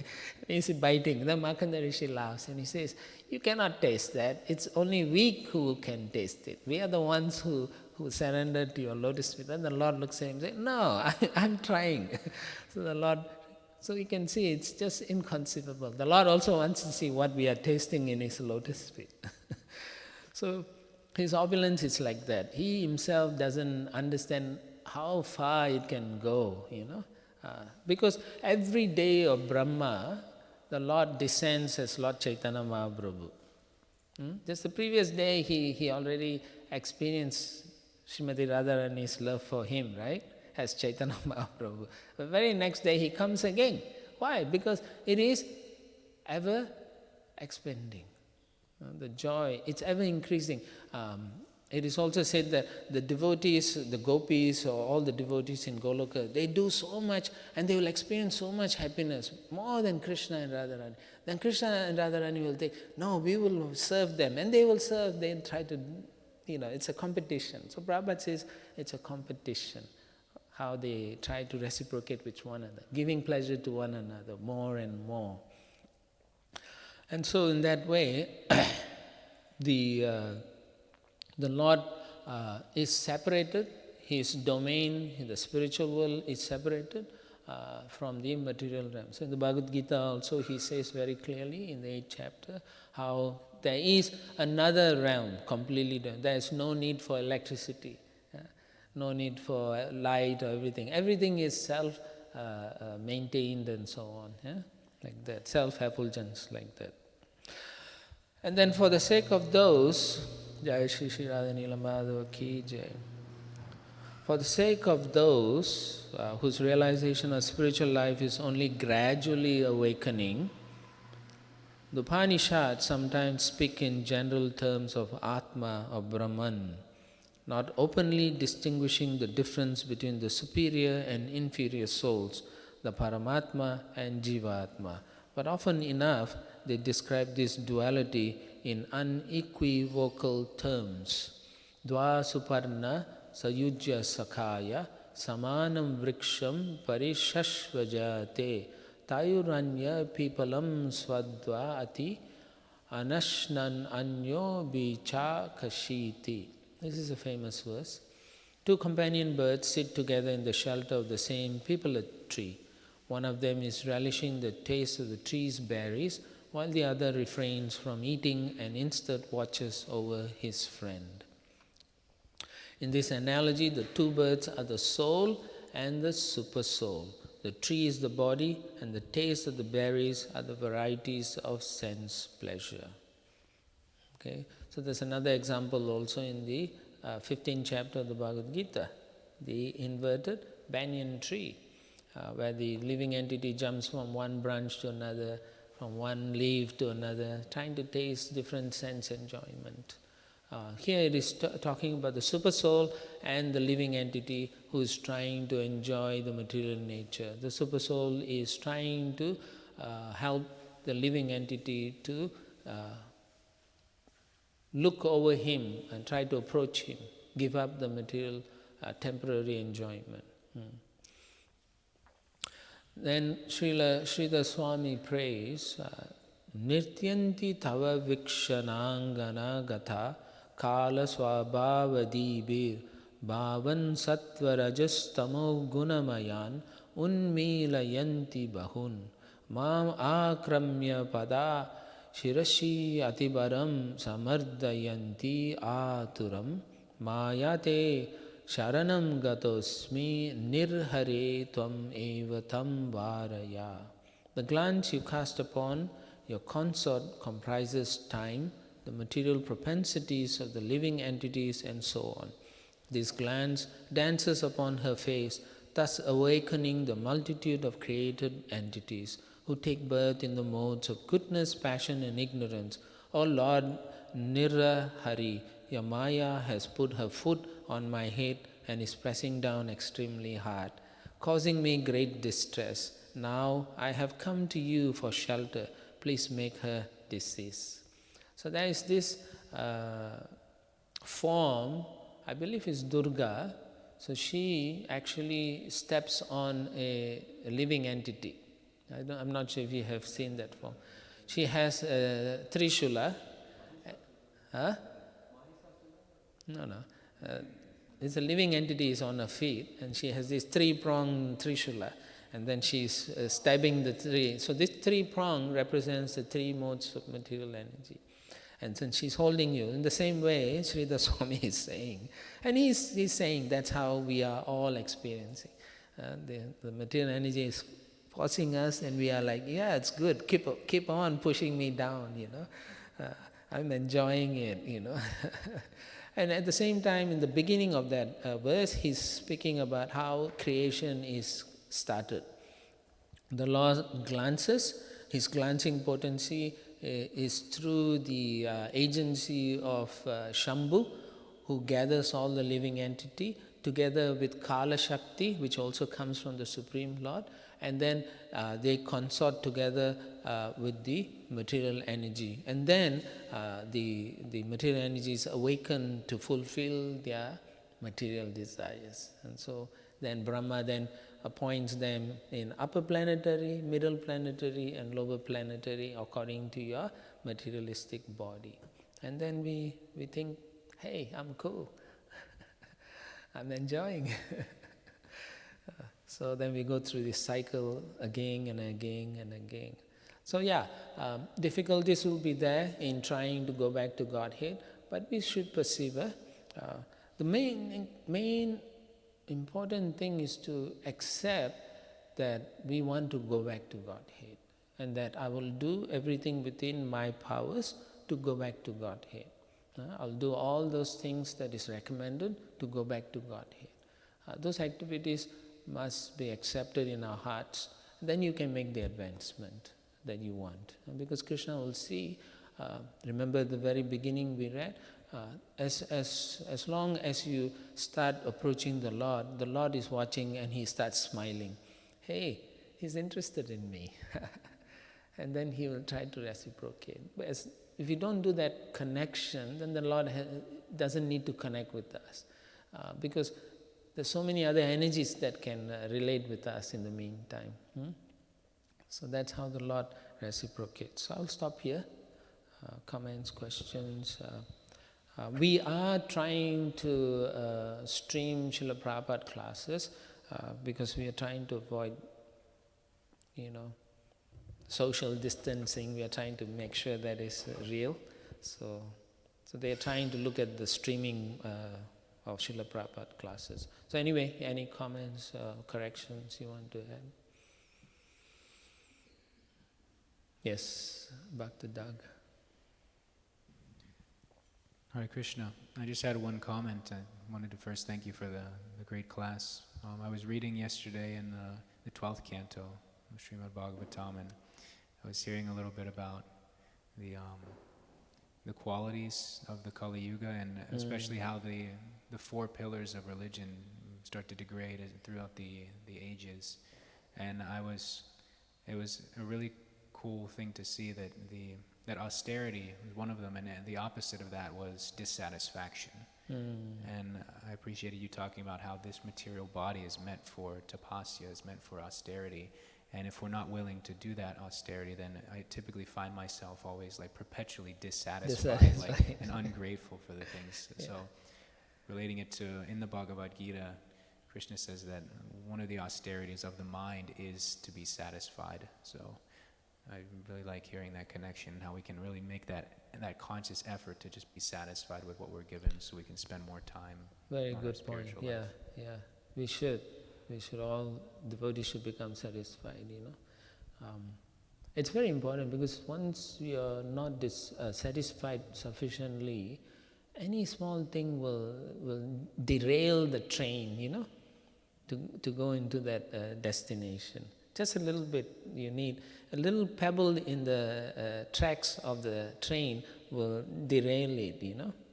He's biting. Then Markandeya Rishi laughs and he says, you cannot taste that. It's only we who can taste it. We are the ones who surrendered to your lotus feet. And the Lord looks at him and says, no, I'm trying. So you can see it's just inconceivable. The Lord also wants to see what we are tasting in his lotus feet. So his opulence is like that. He himself doesn't understand how far it can go, because every day of Brahma, the Lord descends as Lord Chaitanya Mahaprabhu. Just the previous day, he already experienced Srimati Radharani's love for him, right? As Chaitanya Mahaprabhu. The very next day he comes again. Why? Because it is ever expanding. The joy, it's ever increasing. It is also said that the devotees, the gopis, or all the devotees in Goloka, they do so much and they will experience so much happiness, more than Krishna and Radharani. Then Krishna and Radharani will think, no, we will serve them. And they will serve, they'll try to, it's a competition. So Prabhupada says it's a competition. How they try to reciprocate with one another, giving pleasure to one another more and more. And so in that way, the Lord is separated, his domain in the spiritual world is separated from the immaterial realm. So in the Bhagavad Gita also he says very clearly in the 8th chapter how there is another realm completely different. There is no need for electricity. No need for light or everything. Everything is self-maintained and so on, like that, self-effulgence like that. And then for the sake of those, Jai Shri Shri Radha Nila Madhava Ki Jai. For the sake of those whose realization of spiritual life is only gradually awakening, The Upanishads sometimes speak in general terms of Atma or Brahman, not openly distinguishing the difference between the superior and inferior souls, the Paramatma and Jivatma. But often enough, they describe this duality in unequivocal terms. Dva Suparna Sayujya Sakhaya Samanam Vriksham Parishashvajate Tayuranya Pipalam Swadva Ati Anashnan Anyo Bicha Kashiti. This is a famous verse. Two companion birds sit together in the shelter of the same pipala tree. One of them is relishing the taste of the tree's berries, while the other refrains from eating and instead watches over his friend. In this analogy, the two birds are the soul and the super soul. The tree is the body, and the taste of the berries are the varieties of sense pleasure. Okay, so there's another example also in the 15th chapter of the Bhagavad Gita, the inverted banyan tree, where the living entity jumps from one branch to another, from one leaf to another, trying to taste different sense enjoyment. Here it is talking about the super soul and the living entity who is trying to enjoy the material nature. The super soul is trying to help the living entity to look over him and try to approach him, give up the material temporary enjoyment. Then Srila Swami prays, Nirtyanti tava vikshanangana gata kala swabhavadibir bhavan satvarajastamo gunamayan unmilayanti bahun mam akramya pada Shirashi atibaram samardayanti aturam mayate sharanam gatosmi nirhare tvam eva tam varaya. The glance you cast upon your consort comprises time, the material propensities of the living entities, and so on. This glance dances upon her face, thus awakening the multitude of created entities who take birth in the modes of goodness, passion, and ignorance. O Lord Nirahari, your Maya has put her foot on my head and is pressing down extremely hard, causing me great distress. Now I have come to you for shelter. Please make her decease. So there is this form, I believe is Durga. So she actually steps on a living entity. I'm not sure if you have seen that form. She has a Trishula. Huh? No. It's a living entity is on her feet, and she has this three-pronged Trishula, and then she's stabbing the three. So this three-prong represents the three modes of material energy. And then she's holding you. In the same way, Sridhar Swami is saying, and he's saying that's how we are all experiencing. The material energy is forcing us, and we are like, yeah, it's good, keep on pushing me down, I'm enjoying it, And at the same time, in the beginning of that verse, he's speaking about how creation is started. The Lord glances, his glancing potency is through the agency of Shambhu, who gathers all the living entity, together with Kala Shakti, which also comes from the Supreme Lord, and then they consort together with the material energy. And then the material energy is awakened to fulfill their material desires. And so then Brahma then appoints them in upper planetary, middle planetary, and lower planetary according to your materialistic body. And then we think, hey, I'm cool. I'm enjoying. So then we go through this cycle again and again and again. So difficulties will be there in trying to go back to Godhead, but we should persevere. The main important thing is to accept that we want to go back to Godhead, and that I will do everything within my powers to go back to Godhead. I'll do all those things that is recommended to go back to Godhead. Those activities must be accepted in our hearts. Then you can make the advancement. that you want. Because Krishna will see, remember the very beginning we read, as long as you start approaching the Lord is watching and He starts smiling. Hey, He's interested in me. And then He will try to reciprocate. But if you don't do that connection, then the Lord doesn't need to connect with us. Because there's so many other energies that can relate with us in the meantime. So that's how the Lord reciprocates. So I'll stop here. Comments, questions. We are trying to stream Srila Prabhupada classes because we are trying to avoid, social distancing. We are trying to make sure that is real. So they are trying to look at the streaming of Srila Prabhupada classes. So anyway, any comments, corrections you want to add? Yes, Bhakti Dag.
Hare Krishna. I just had one comment. I wanted to first thank you for the great class. I was reading yesterday in the 12th canto of Srimad Bhagavatam, and I was hearing a little bit about the qualities of the Kali Yuga, and especially how the four pillars of religion start to degrade throughout the ages. And it was a really cool thing to see that austerity was one of them, and the opposite of that was dissatisfaction. And I appreciated you talking about how this material body is meant for tapasya, is meant for austerity. And if we're not willing to do that austerity, then I typically find myself always like perpetually dissatisfied. And ungrateful for the things. Yeah. So relating it to, in the Bhagavad Gita, Krishna says that one of the austerities of the mind is to be satisfied. So I really like hearing that connection, how we can really make that conscious effort to just be satisfied with what we're given so we can spend more time.
Very good point. Yeah. We should all, devotees should become satisfied, It's very important because once we are not satisfied sufficiently, any small thing will derail the train, to go into that destination. Just a little bit, you need a little pebble in the tracks of the train will derail it,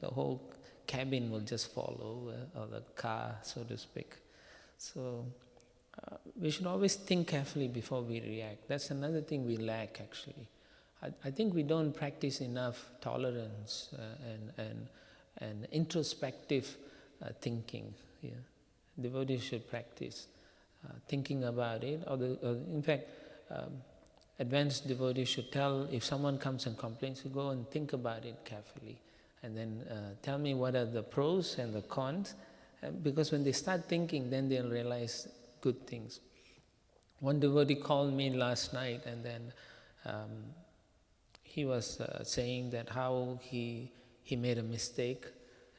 The whole cabin will just fall over, or the car, so to speak. So we should always think carefully before we react. That's another thing we lack, actually. I think we don't practice enough tolerance and introspective thinking. Yeah. Devotees should practice thinking about it. In fact, advanced devotees should tell, if someone comes and complains, you go and think about it carefully. And then tell me what are the pros and the cons. Because when they start thinking, then they'll realize good things. One devotee called me last night, and then he was saying that how he made a mistake,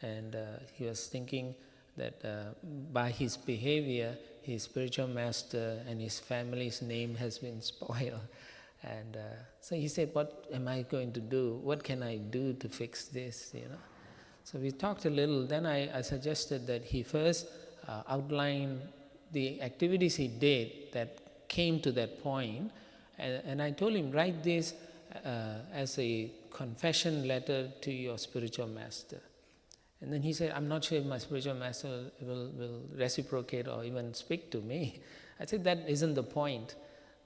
and he was thinking that by his behavior, his spiritual master and his family's name has been spoiled. And so he said, what am I going to do? What can I do to fix this, So we talked a little, then I suggested that he first outline the activities he did that came to that point, and I told him, write this as a confession letter to your spiritual master. And then he said, I'm not sure if my spiritual master will reciprocate or even speak to me. I said, that isn't the point.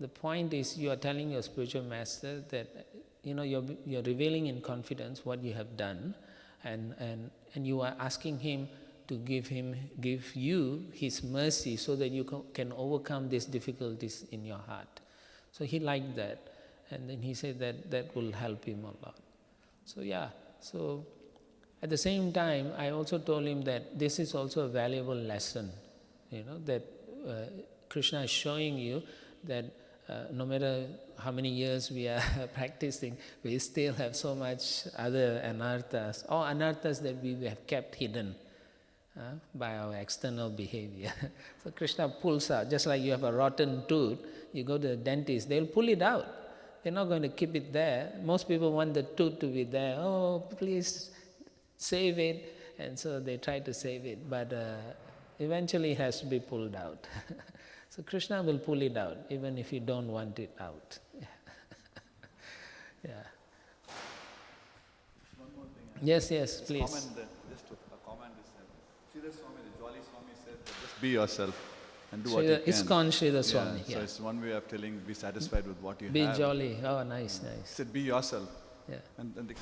The point is you are telling your spiritual master that you're revealing in confidence what you have done, and you are asking him to give you his mercy so that you can overcome these difficulties in your heart. So he liked that, and then he said that will help him a lot. So at the same time, I also told him that this is also a valuable lesson, that Krishna is showing you that no matter how many years we are practicing, we still have so much other anarthas, or anarthas that we have kept hidden by our external behavior. So Krishna pulls out, just like you have a rotten tooth, you go to the dentist, they'll pull it out. They're not going to keep it there. Most people want the tooth to be there. Oh, please save it. And so they try to save it, but eventually it has to be pulled out. So Krishna will pull it out, even if you don't want it out. Yeah. Yes, please.
Just a comment is that Sridhar Swami, the Jolly Swami said that just be yourself and do what you can.
Iskcon Sridhar Swami.
So it's one way of telling, be satisfied with what you
Be
have.
jolly. Oh, nice.
He said, be yourself.
Yeah.
And the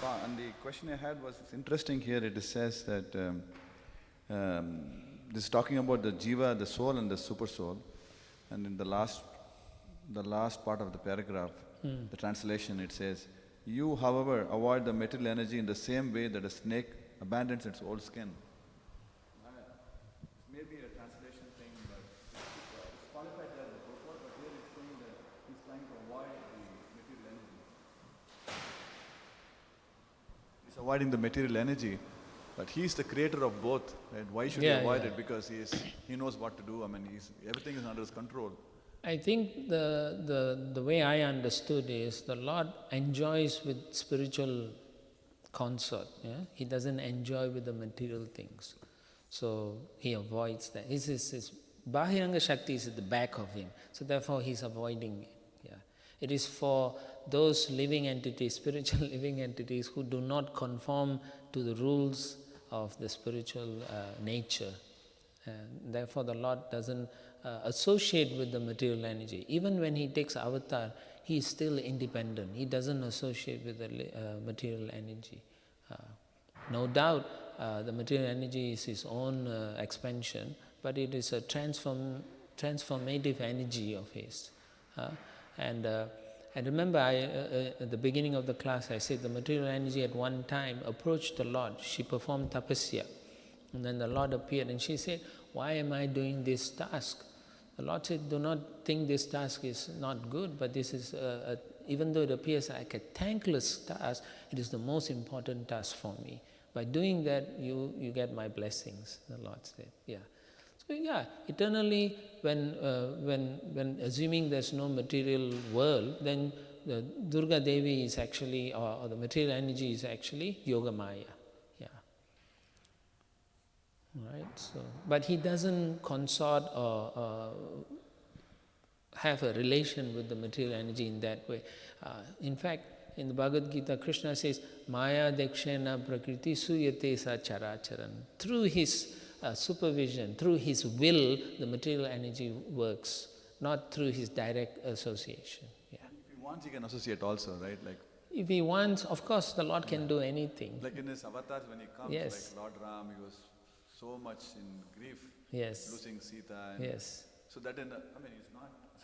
question I had was, it's interesting here, it says that this is talking about the jiva, the soul and the super soul. And in the last part of the paragraph, the translation, it says, you, however, avoid the material energy in the same way that a snake abandons its old skin. Maybe a translation thing, but it's qualified there in the purport, but here it's saying that he's trying to avoid the material energy. He's avoiding the material energy, but he's the creator of both. Right? Why should he avoid it? Because he knows what to do. I mean, everything is under his control.
I think the way I understood is the Lord enjoys with spiritual consort. Yeah? He doesn't enjoy with the material things. So he avoids that. His Bahiranga Shakti is at the back of him. So therefore he's avoiding it. Yeah. It is for those living entities, spiritual living entities who do not conform to the rules of the spiritual nature. And therefore the Lord doesn't associate with the material energy. Even when he takes avatar, he is still independent. He doesn't associate with the material energy. No doubt the material energy is his own expansion, but it is a transformative energy of his. And remember, at the beginning of the class, I said the material energy at one time approached the Lord. She performed tapasya. And then the Lord appeared and she said, why am I doing this task? The Lord said, do not think this task is not good, but this is, even though it appears like a thankless task, it is the most important task for me. By doing that, you get my blessings, the Lord said. Yeah. So yeah, eternally, when assuming there's no material world, then the Durga Devi is actually, or the material energy is actually Yoga Maya. Yeah. Right. So, but he doesn't consort or have a relation with the material energy in that way. In fact, in the Bhagavad Gita, Krishna says, Maya Dekshena Prakriti Suyate Sa Characharan. Through his supervision, through his will, the material energy works, not through his direct association. Yeah.
If he wants, he can associate also, right? Like,
if he wants, of course, the Lord can do anything.
Like in his avatars, when he comes,
yes.
like Lord Ram, he was so much in grief,
yes.
losing Sita. And
yes.
So that he's not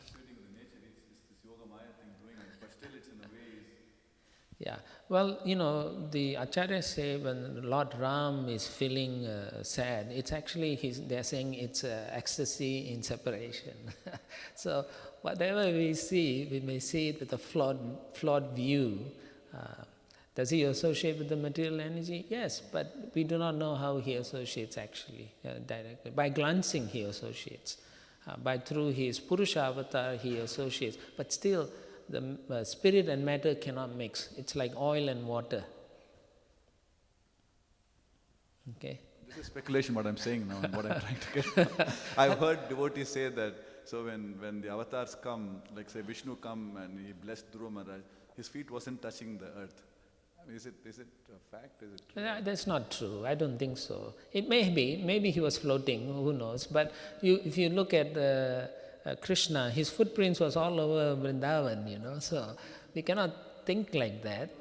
associating with nature, it's this Yoga Maya thing doing it, but still it's in a way.
Yeah, well, the Acharyas say when Lord Ram is feeling sad, it's actually, they're saying it's ecstasy in separation. So whatever we see, we may see it with a flawed view. Does he associate with the material energy? Yes, but we do not know how he associates actually, directly. By glancing he associates. Through his Purusha avatar he associates. But still, the spirit and matter cannot mix. It's like oil and water. Okay?
This is speculation what I'm saying now and what I'm trying to get. I've heard devotees say that, so when the avatars come, like say Vishnu come and he blessed Dhruva Maharaj, his feet wasn't touching the earth. Is it a fact? Is it true?
That's not true. I don't think so. It may be. Maybe he was floating. Who knows? But if you look at Krishna, his footprints was all over Vrindavan. So we cannot think like that.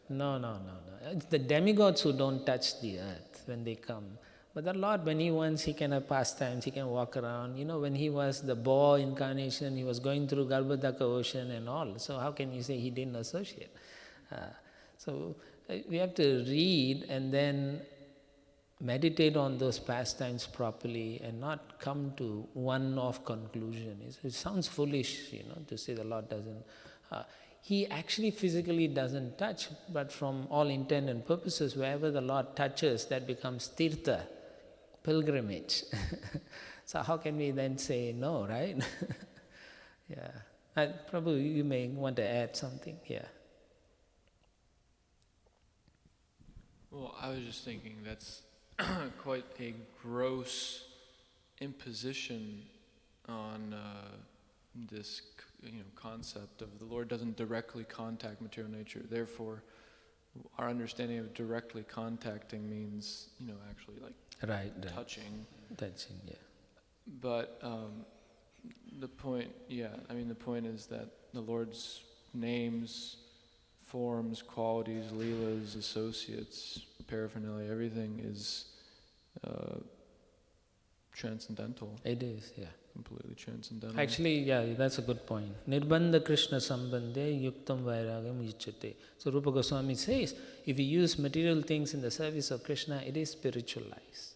No. It's the demigods who don't touch the earth when they come. But the Lord, when he wants, he can have pastimes, he can walk around. When he was the boar incarnation, he was going through Garbhodaka ocean and all. So how can you say he didn't associate? So we have to read and then meditate on those pastimes properly and not come to one-off conclusion. It sounds foolish, to say the Lord doesn't. He actually physically doesn't touch, but from all intent and purposes, wherever the Lord touches, that becomes tirtha, pilgrimage. So how can we then say no, right? Yeah. Prabhu, you may want to add something here.
Well, I was just thinking that's quite a gross imposition on this concept of the Lord doesn't directly contact material nature. Therefore, our understanding of directly contacting means, actually like touching.
Touching, yeah.
But the point is that the Lord's names, forms, qualities, leelas, associates, paraphernalia, everything is transcendental.
It is, yeah.
Completely transcendental.
Actually, yeah, that's a good point. Nirbandha Krishna sambandhe yuktam vairagam yuchyate. So Rupa Goswami says, if you use material things in the service of Krishna, it is spiritualized.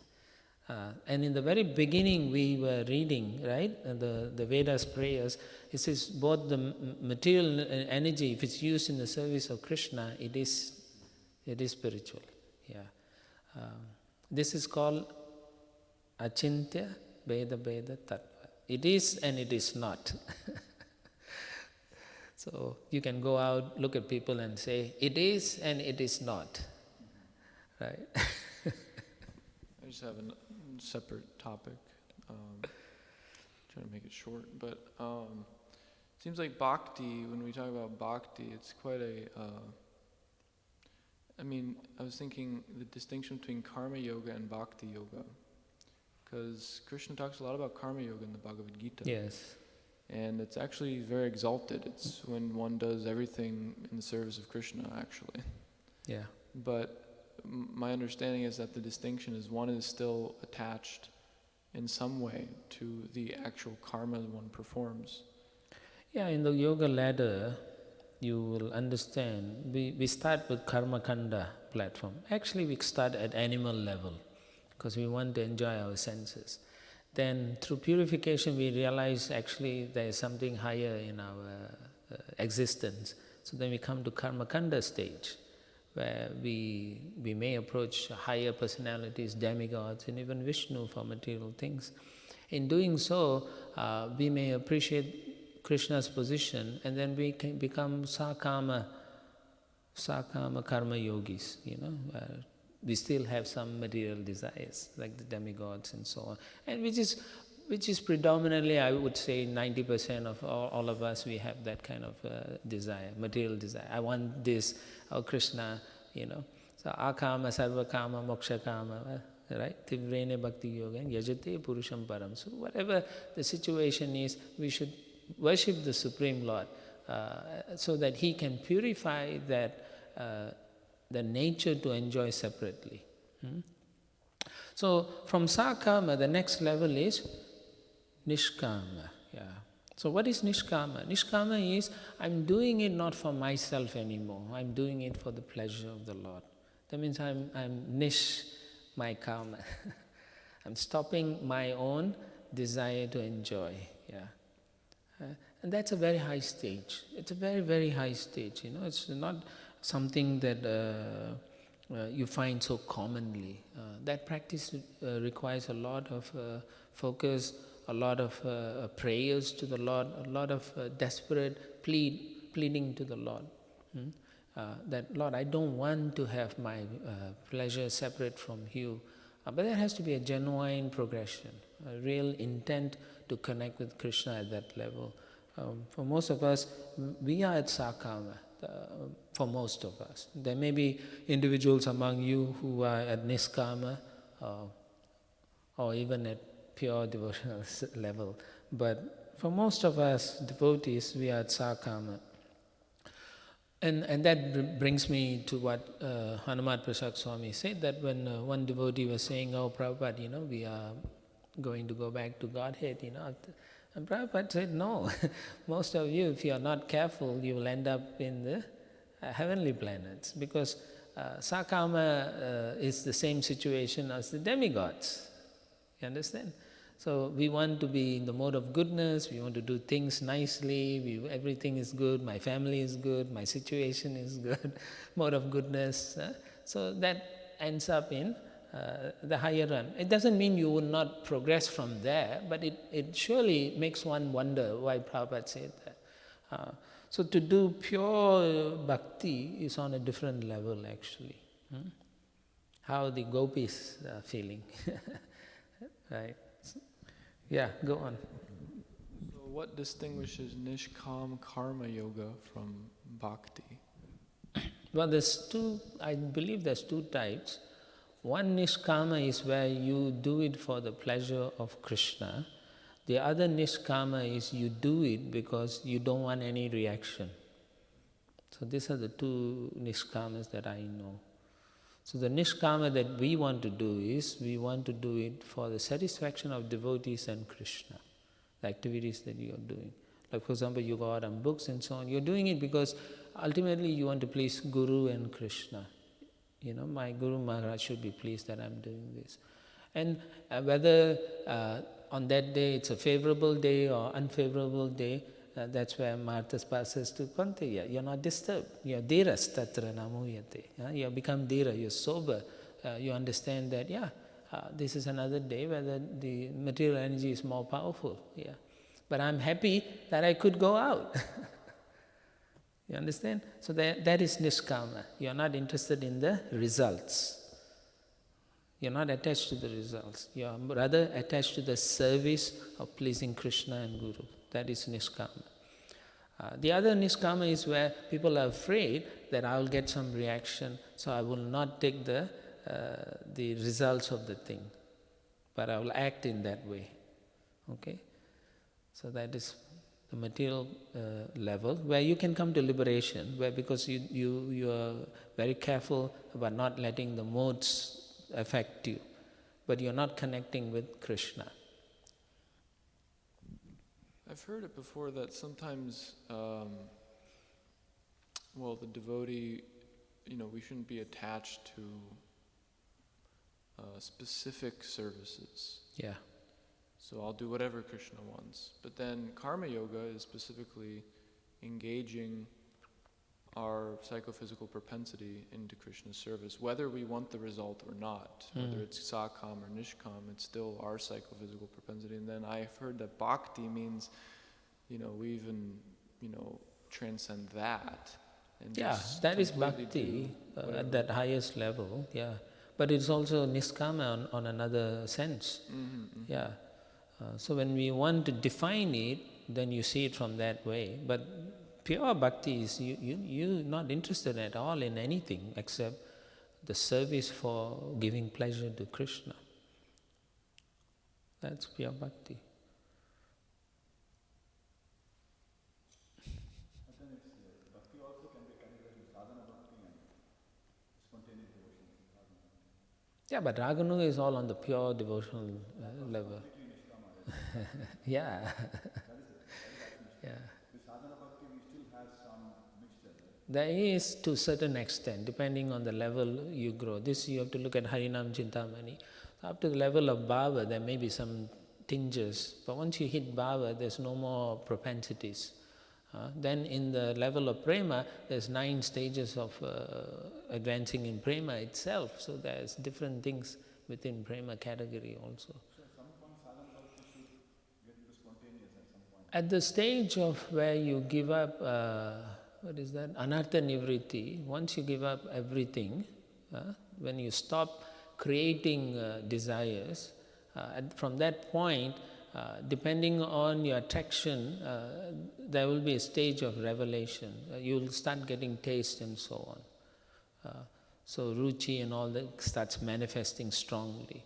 And in the very beginning we were reading, right, the Vedas prayers, it says both the material energy, if it's used in the service of Krishna, it is spiritual. Yeah. This is called Achintya Beda Beda Tattva. It is and it is not. So you can go out, look at people and say, it is and it is not. Right?
I just have a separate topic. Trying to make it short, but seems like bhakti, when we talk about bhakti, it's quite a... I was thinking the distinction between karma yoga and bhakti yoga. Because Krishna talks a lot about karma yoga in the Bhagavad Gita.
Yes.
And it's actually very exalted. It's when one does everything in the service of Krishna, actually.
Yeah.
But my understanding is that the distinction is one is still attached in some way to the actual karma one performs.
Yeah, in the yoga ladder, you will understand, we start with karma kanda platform. Actually, we start at animal level because we want to enjoy our senses. Then through purification, we realize actually there is something higher in our existence. So then we come to karma kanda stage, where we may approach higher personalities, demigods, and even Vishnu for material things. In doing so, we may appreciate Krishna's position, and then we can become sakama karma yogis, we still have some material desires, like the demigods and so on. And which is predominantly, I would say, 90% of all of us, we have that kind of desire, material desire. I want this, Krishna, So akama, sarvakama, mokshakama, right? Tivrene bhakti yoga, yajate purusham param. So whatever the situation is, we should worship the Supreme Lord so that He can purify that the nature to enjoy separately. So from sakama, the next level is nishkama. Yeah. So what is nishkama? Nishkama is, I'm doing it not for myself anymore. I'm doing it for the pleasure of the Lord. That means I'm nish my karma. I'm stopping my own desire to enjoy. Yeah. And that's a very high stage. It's a very, very high stage. It's not something that you find so commonly. That practice requires a lot of focus, a lot of prayers to the Lord, a lot of desperate pleading to the Lord. That, Lord, I don't want to have my pleasure separate from you. But there has to be a genuine progression, a real intent to connect with Krishna at that level. For most of us, we are at sakama. For most of us. There may be individuals among you who are at niskama or even at pure devotional level. But for most of us devotees, we are at sakama. And that brings me to what Hanumat Prasad Swami said, that when one devotee was saying, oh Prabhupada, we are going to go back to Godhead, And Prabhupada said, no, most of you, if you are not careful, you will end up in the heavenly planets, because sakama is the same situation as the demigods. You understand? So we want to be in the mode of goodness, we want to do things nicely, everything is good, my family is good, my situation is good, mode of goodness. So that ends up in the higher realm. It doesn't mean you will not progress from there, but it surely makes one wonder why Prabhupada said that. So to do pure bhakti is on a different level actually. How the gopis are feeling. Right? Yeah, go on.
So what distinguishes Nishkam Karma Yoga from Bhakti?
Well, I believe there's two types. One Nishkama is where you do it for the pleasure of Krishna. The other Nishkama is you do it because you don't want any reaction. So these are the two Nishkamas that I know. So the Nishkama that we want to do is, we want to do it for the satisfaction of devotees and Krishna, the activities that you are doing. Like for example, you go out on books and so on. You're doing it because ultimately you want to please Guru and Krishna. My Guru Maharaj should be pleased that I'm doing this. And whether on that day it's a favorable day or unfavorable day, that's where Martha says to Kantaya, you're not disturbed. You're dhiras tatra namuyate. You become dhira, you're sober. You understand that, this is another day where the material energy is more powerful. But I'm happy that I could go out. You understand? So that is Nishkama. You're not interested in the results. You're not attached to the results. You're rather attached to the service of pleasing Krishna and Guru. That is Nishkama. The other Nishkama is where people are afraid that I will get some reaction, so I will not take the results of the thing, but I will act in that way. Okay? So that is the material level where you can come to liberation, where because you are very careful about not letting the modes affect you, but you're not connecting with Krishna.
I've heard it before that sometimes, the devotee, we shouldn't be attached to specific services.
Yeah.
So I'll do whatever Krishna wants. But then Karma Yoga is specifically engaging our psychophysical propensity into Krishna's service, whether we want the result or not. Whether it's Sakam or Nishkam, it's still our psychophysical propensity. And then I've heard that Bhakti means, we even, transcend that. And
that is Bhakti at that highest level, But it's also Niskama on another sense. So when we want to define it, then you see it from that way. But pure bhakti is you're not interested at all in anything except the service for giving pleasure to Krishna. That's pure bhakti.
But then bhakti also can be categorized as sadhana bhakti and spontaneous devotion.
Yeah, but Raganuga is all on the pure devotional level. Yeah.
With sadhana bhakti, we still have some mixture, right?
There is to a certain extent, depending on the level you grow. This you have to look at Harinam Chintamani. Up to the level of bhava, there may be some tinges, but once you hit bhava, there's no more propensities. Then in the level of prema, there's 9 stages of advancing in prema itself. So there's different things within prema category also.
So at some point, sadhana bhakti should get into spontaneous at some point.
At the stage of where you give up, Anartha Nivritti, once you give up everything, when you stop creating desires, from that point, depending on your attraction, there will be a stage of revelation. You will start getting taste and so on. So ruchi and all that starts manifesting strongly.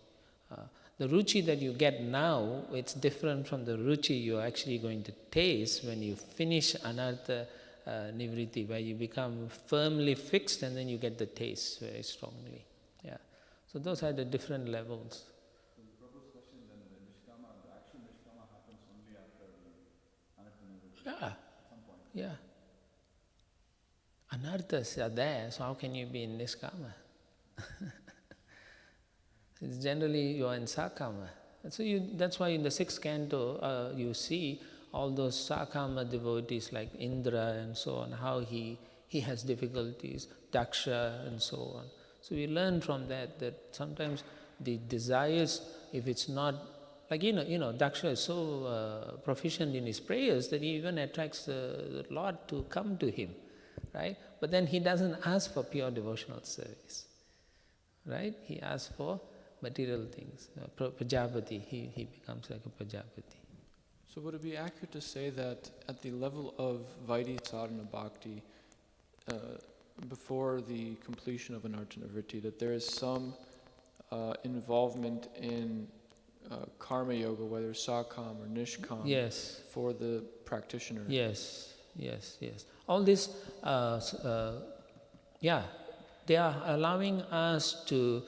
The ruchi that you get now, it's different from the ruchi you're actually going to taste when you finish anartha nivritti, where you become firmly fixed and then you get the taste very strongly. So those are the different levels.
So Prabhu's question then, the actual nishkama happens only after the anartha nivritti. At some point.
Anarthas are there, so how can you be in niskama? It's generally you are in sakama. So that's why in the 6th canto you see all those sakama devotees like Indra and so on, how he has difficulties, Daksha and so on. So we learn from that sometimes the desires, if it's not, like Daksha is so proficient in his prayers that he even attracts the Lord to come to him, right? But then he doesn't ask for pure devotional service, right? He asks for material things. Prajapati, he becomes like a Prajapati.
So would it be accurate to say that at the level of Vaidhi Sadhana Bhakti, before the completion of an Archana Vritti, that there is some involvement in karma yoga, whether sakam or nishkam,
Yes.
for the practitioner?
Yes. All this, they are allowing us to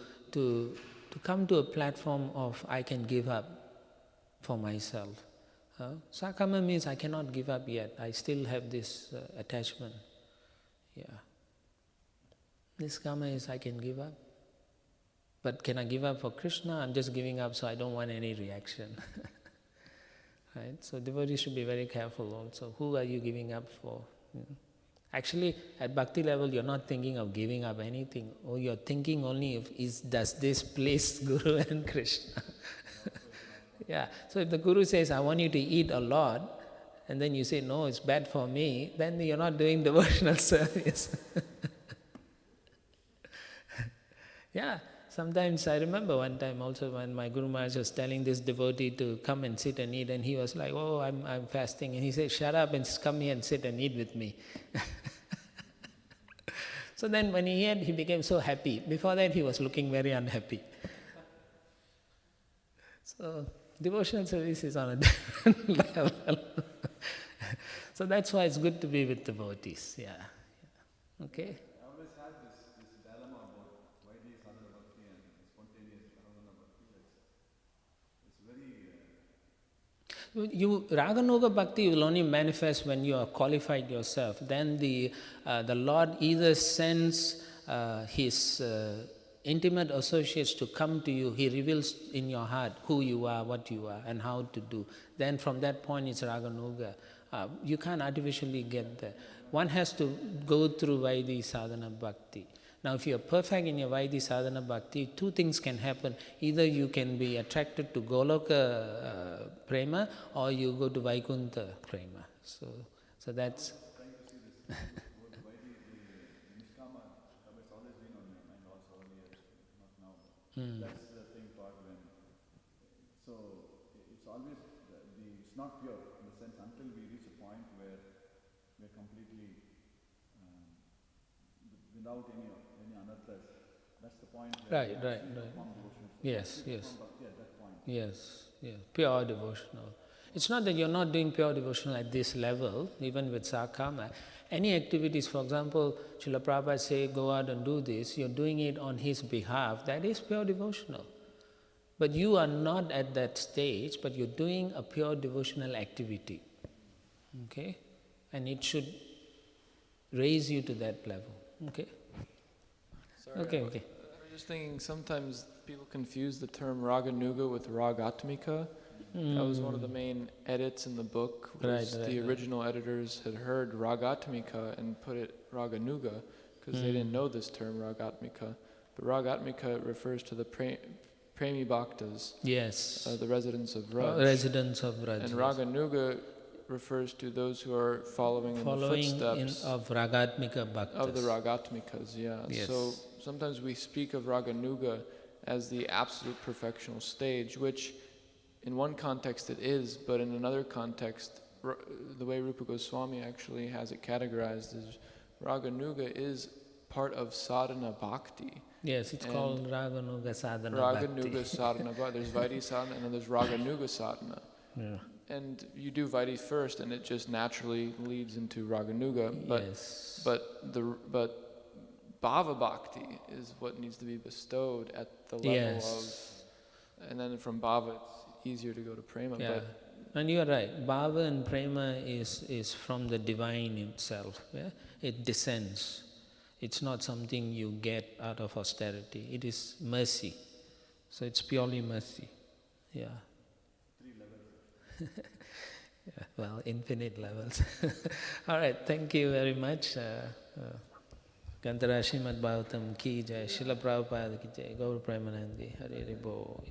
come to a platform of I can give up for myself. Sakama means I cannot give up yet. I still have this attachment. Yeah. Niskama is I can give up. But can I give up for Krishna? I'm just giving up so I don't want any reaction. Right? So devotees should be very careful also. Who are you giving up for? Actually, at bhakti level, you're not thinking of giving up anything. Or you're thinking only of does this please Guru and Krishna? Yeah. So if the Guru says, I want you to eat a lot, and then you say, no, it's bad for me, then you're not doing devotional service. Yeah. Sometimes I remember one time also when my Guru Maharaj was telling this devotee to come and sit and eat, and he was like, oh, I'm fasting. And he said, shut up and come here and sit and eat with me. So then when he ate, he became so happy. Before that, he was looking very unhappy. So devotional service is on a different level. So that's why it's good to be with devotees. Yeah. Okay.
I always had this dilemma about Vaidhi Sadhana Bhakti and spontaneous Sadhana Bhakti. It's very...
Raganuga Bhakti will only manifest when you are qualified yourself. Then the Lord either sends His intimate associates to come to you. He reveals in your heart who you are, what you are, and how to do. Then from that point it's Raganuga. You can't artificially get there. One has to go through Vaidhi Sadhana Bhakti. Now if you are perfect in your Vaidhi Sadhana Bhakti, two things can happen. Either you can be attracted to Goloka Prema, or you go to Vaikuntha Prema. So that's...
Trying to see this, both Vaidhi, the Nishkama, it's always been on my mind also earlier, not now. That's the thing part when... So it's always, it's not pure in the sense until we reach a point where we're completely without any anarthas. That's the point where
Right.
perform devotion.
Yes.
Bhakti at that point.
Yes, pure devotional. It's not that you're not doing pure devotional at this level, even with Sakama. Any activities, for example, Srila Prabhupada say, go out and do this, you're doing it on his behalf, that is pure devotional. But you are not at that stage, but you're doing a pure devotional activity. Okay? And it should raise you to that level. Okay?
Sorry,
Okay.
I was just thinking sometimes people confuse the term Raganuga with Ragatmika. That was one of the main edits in the book. The original editors had heard Ragatmika and put it Raganuga because they didn't know this term Ragatmika. But Ragatmika refers to the Premi Bhaktas,
Yes.
the residents of Raj.
Residents of Raj.
And Raganuga refers to those who are following in the footsteps
of Ragatmika Bhaktas.
Of the Ragatmikas, yeah.
Yes.
So sometimes we speak of Raganuga as the absolute perfectional stage, which in one context it is, but in another context, the way Rupa Goswami actually has it categorized is Raganuga is part of sadhana bhakti.
Yes, it's called Raganuga Sadhana
Raganuga
Bhakti.
Sadhana Bhakti. There's Vaidhi Sadhana and then there's Raganuga Sadhana.
Yeah.
And you do Vaidhi first and it just naturally leads into Raganuga. But Bhava Bhakti is what needs to be bestowed at the level of... And then from Bhava it's easier to go to Prema.
Yeah.
But
And you are right, Bhava and Prema is from the divine itself. Yeah? It descends. It's not something you get out of austerity. It is mercy. So it's purely mercy. Yeah.
3 levels.
Yeah, well, infinite levels. All right, thank you very much. Gantara Srimad Bhagavatam ki jai, Srila Prabhupada ki jai, Gaur Premanandi, Hari Hari Bo.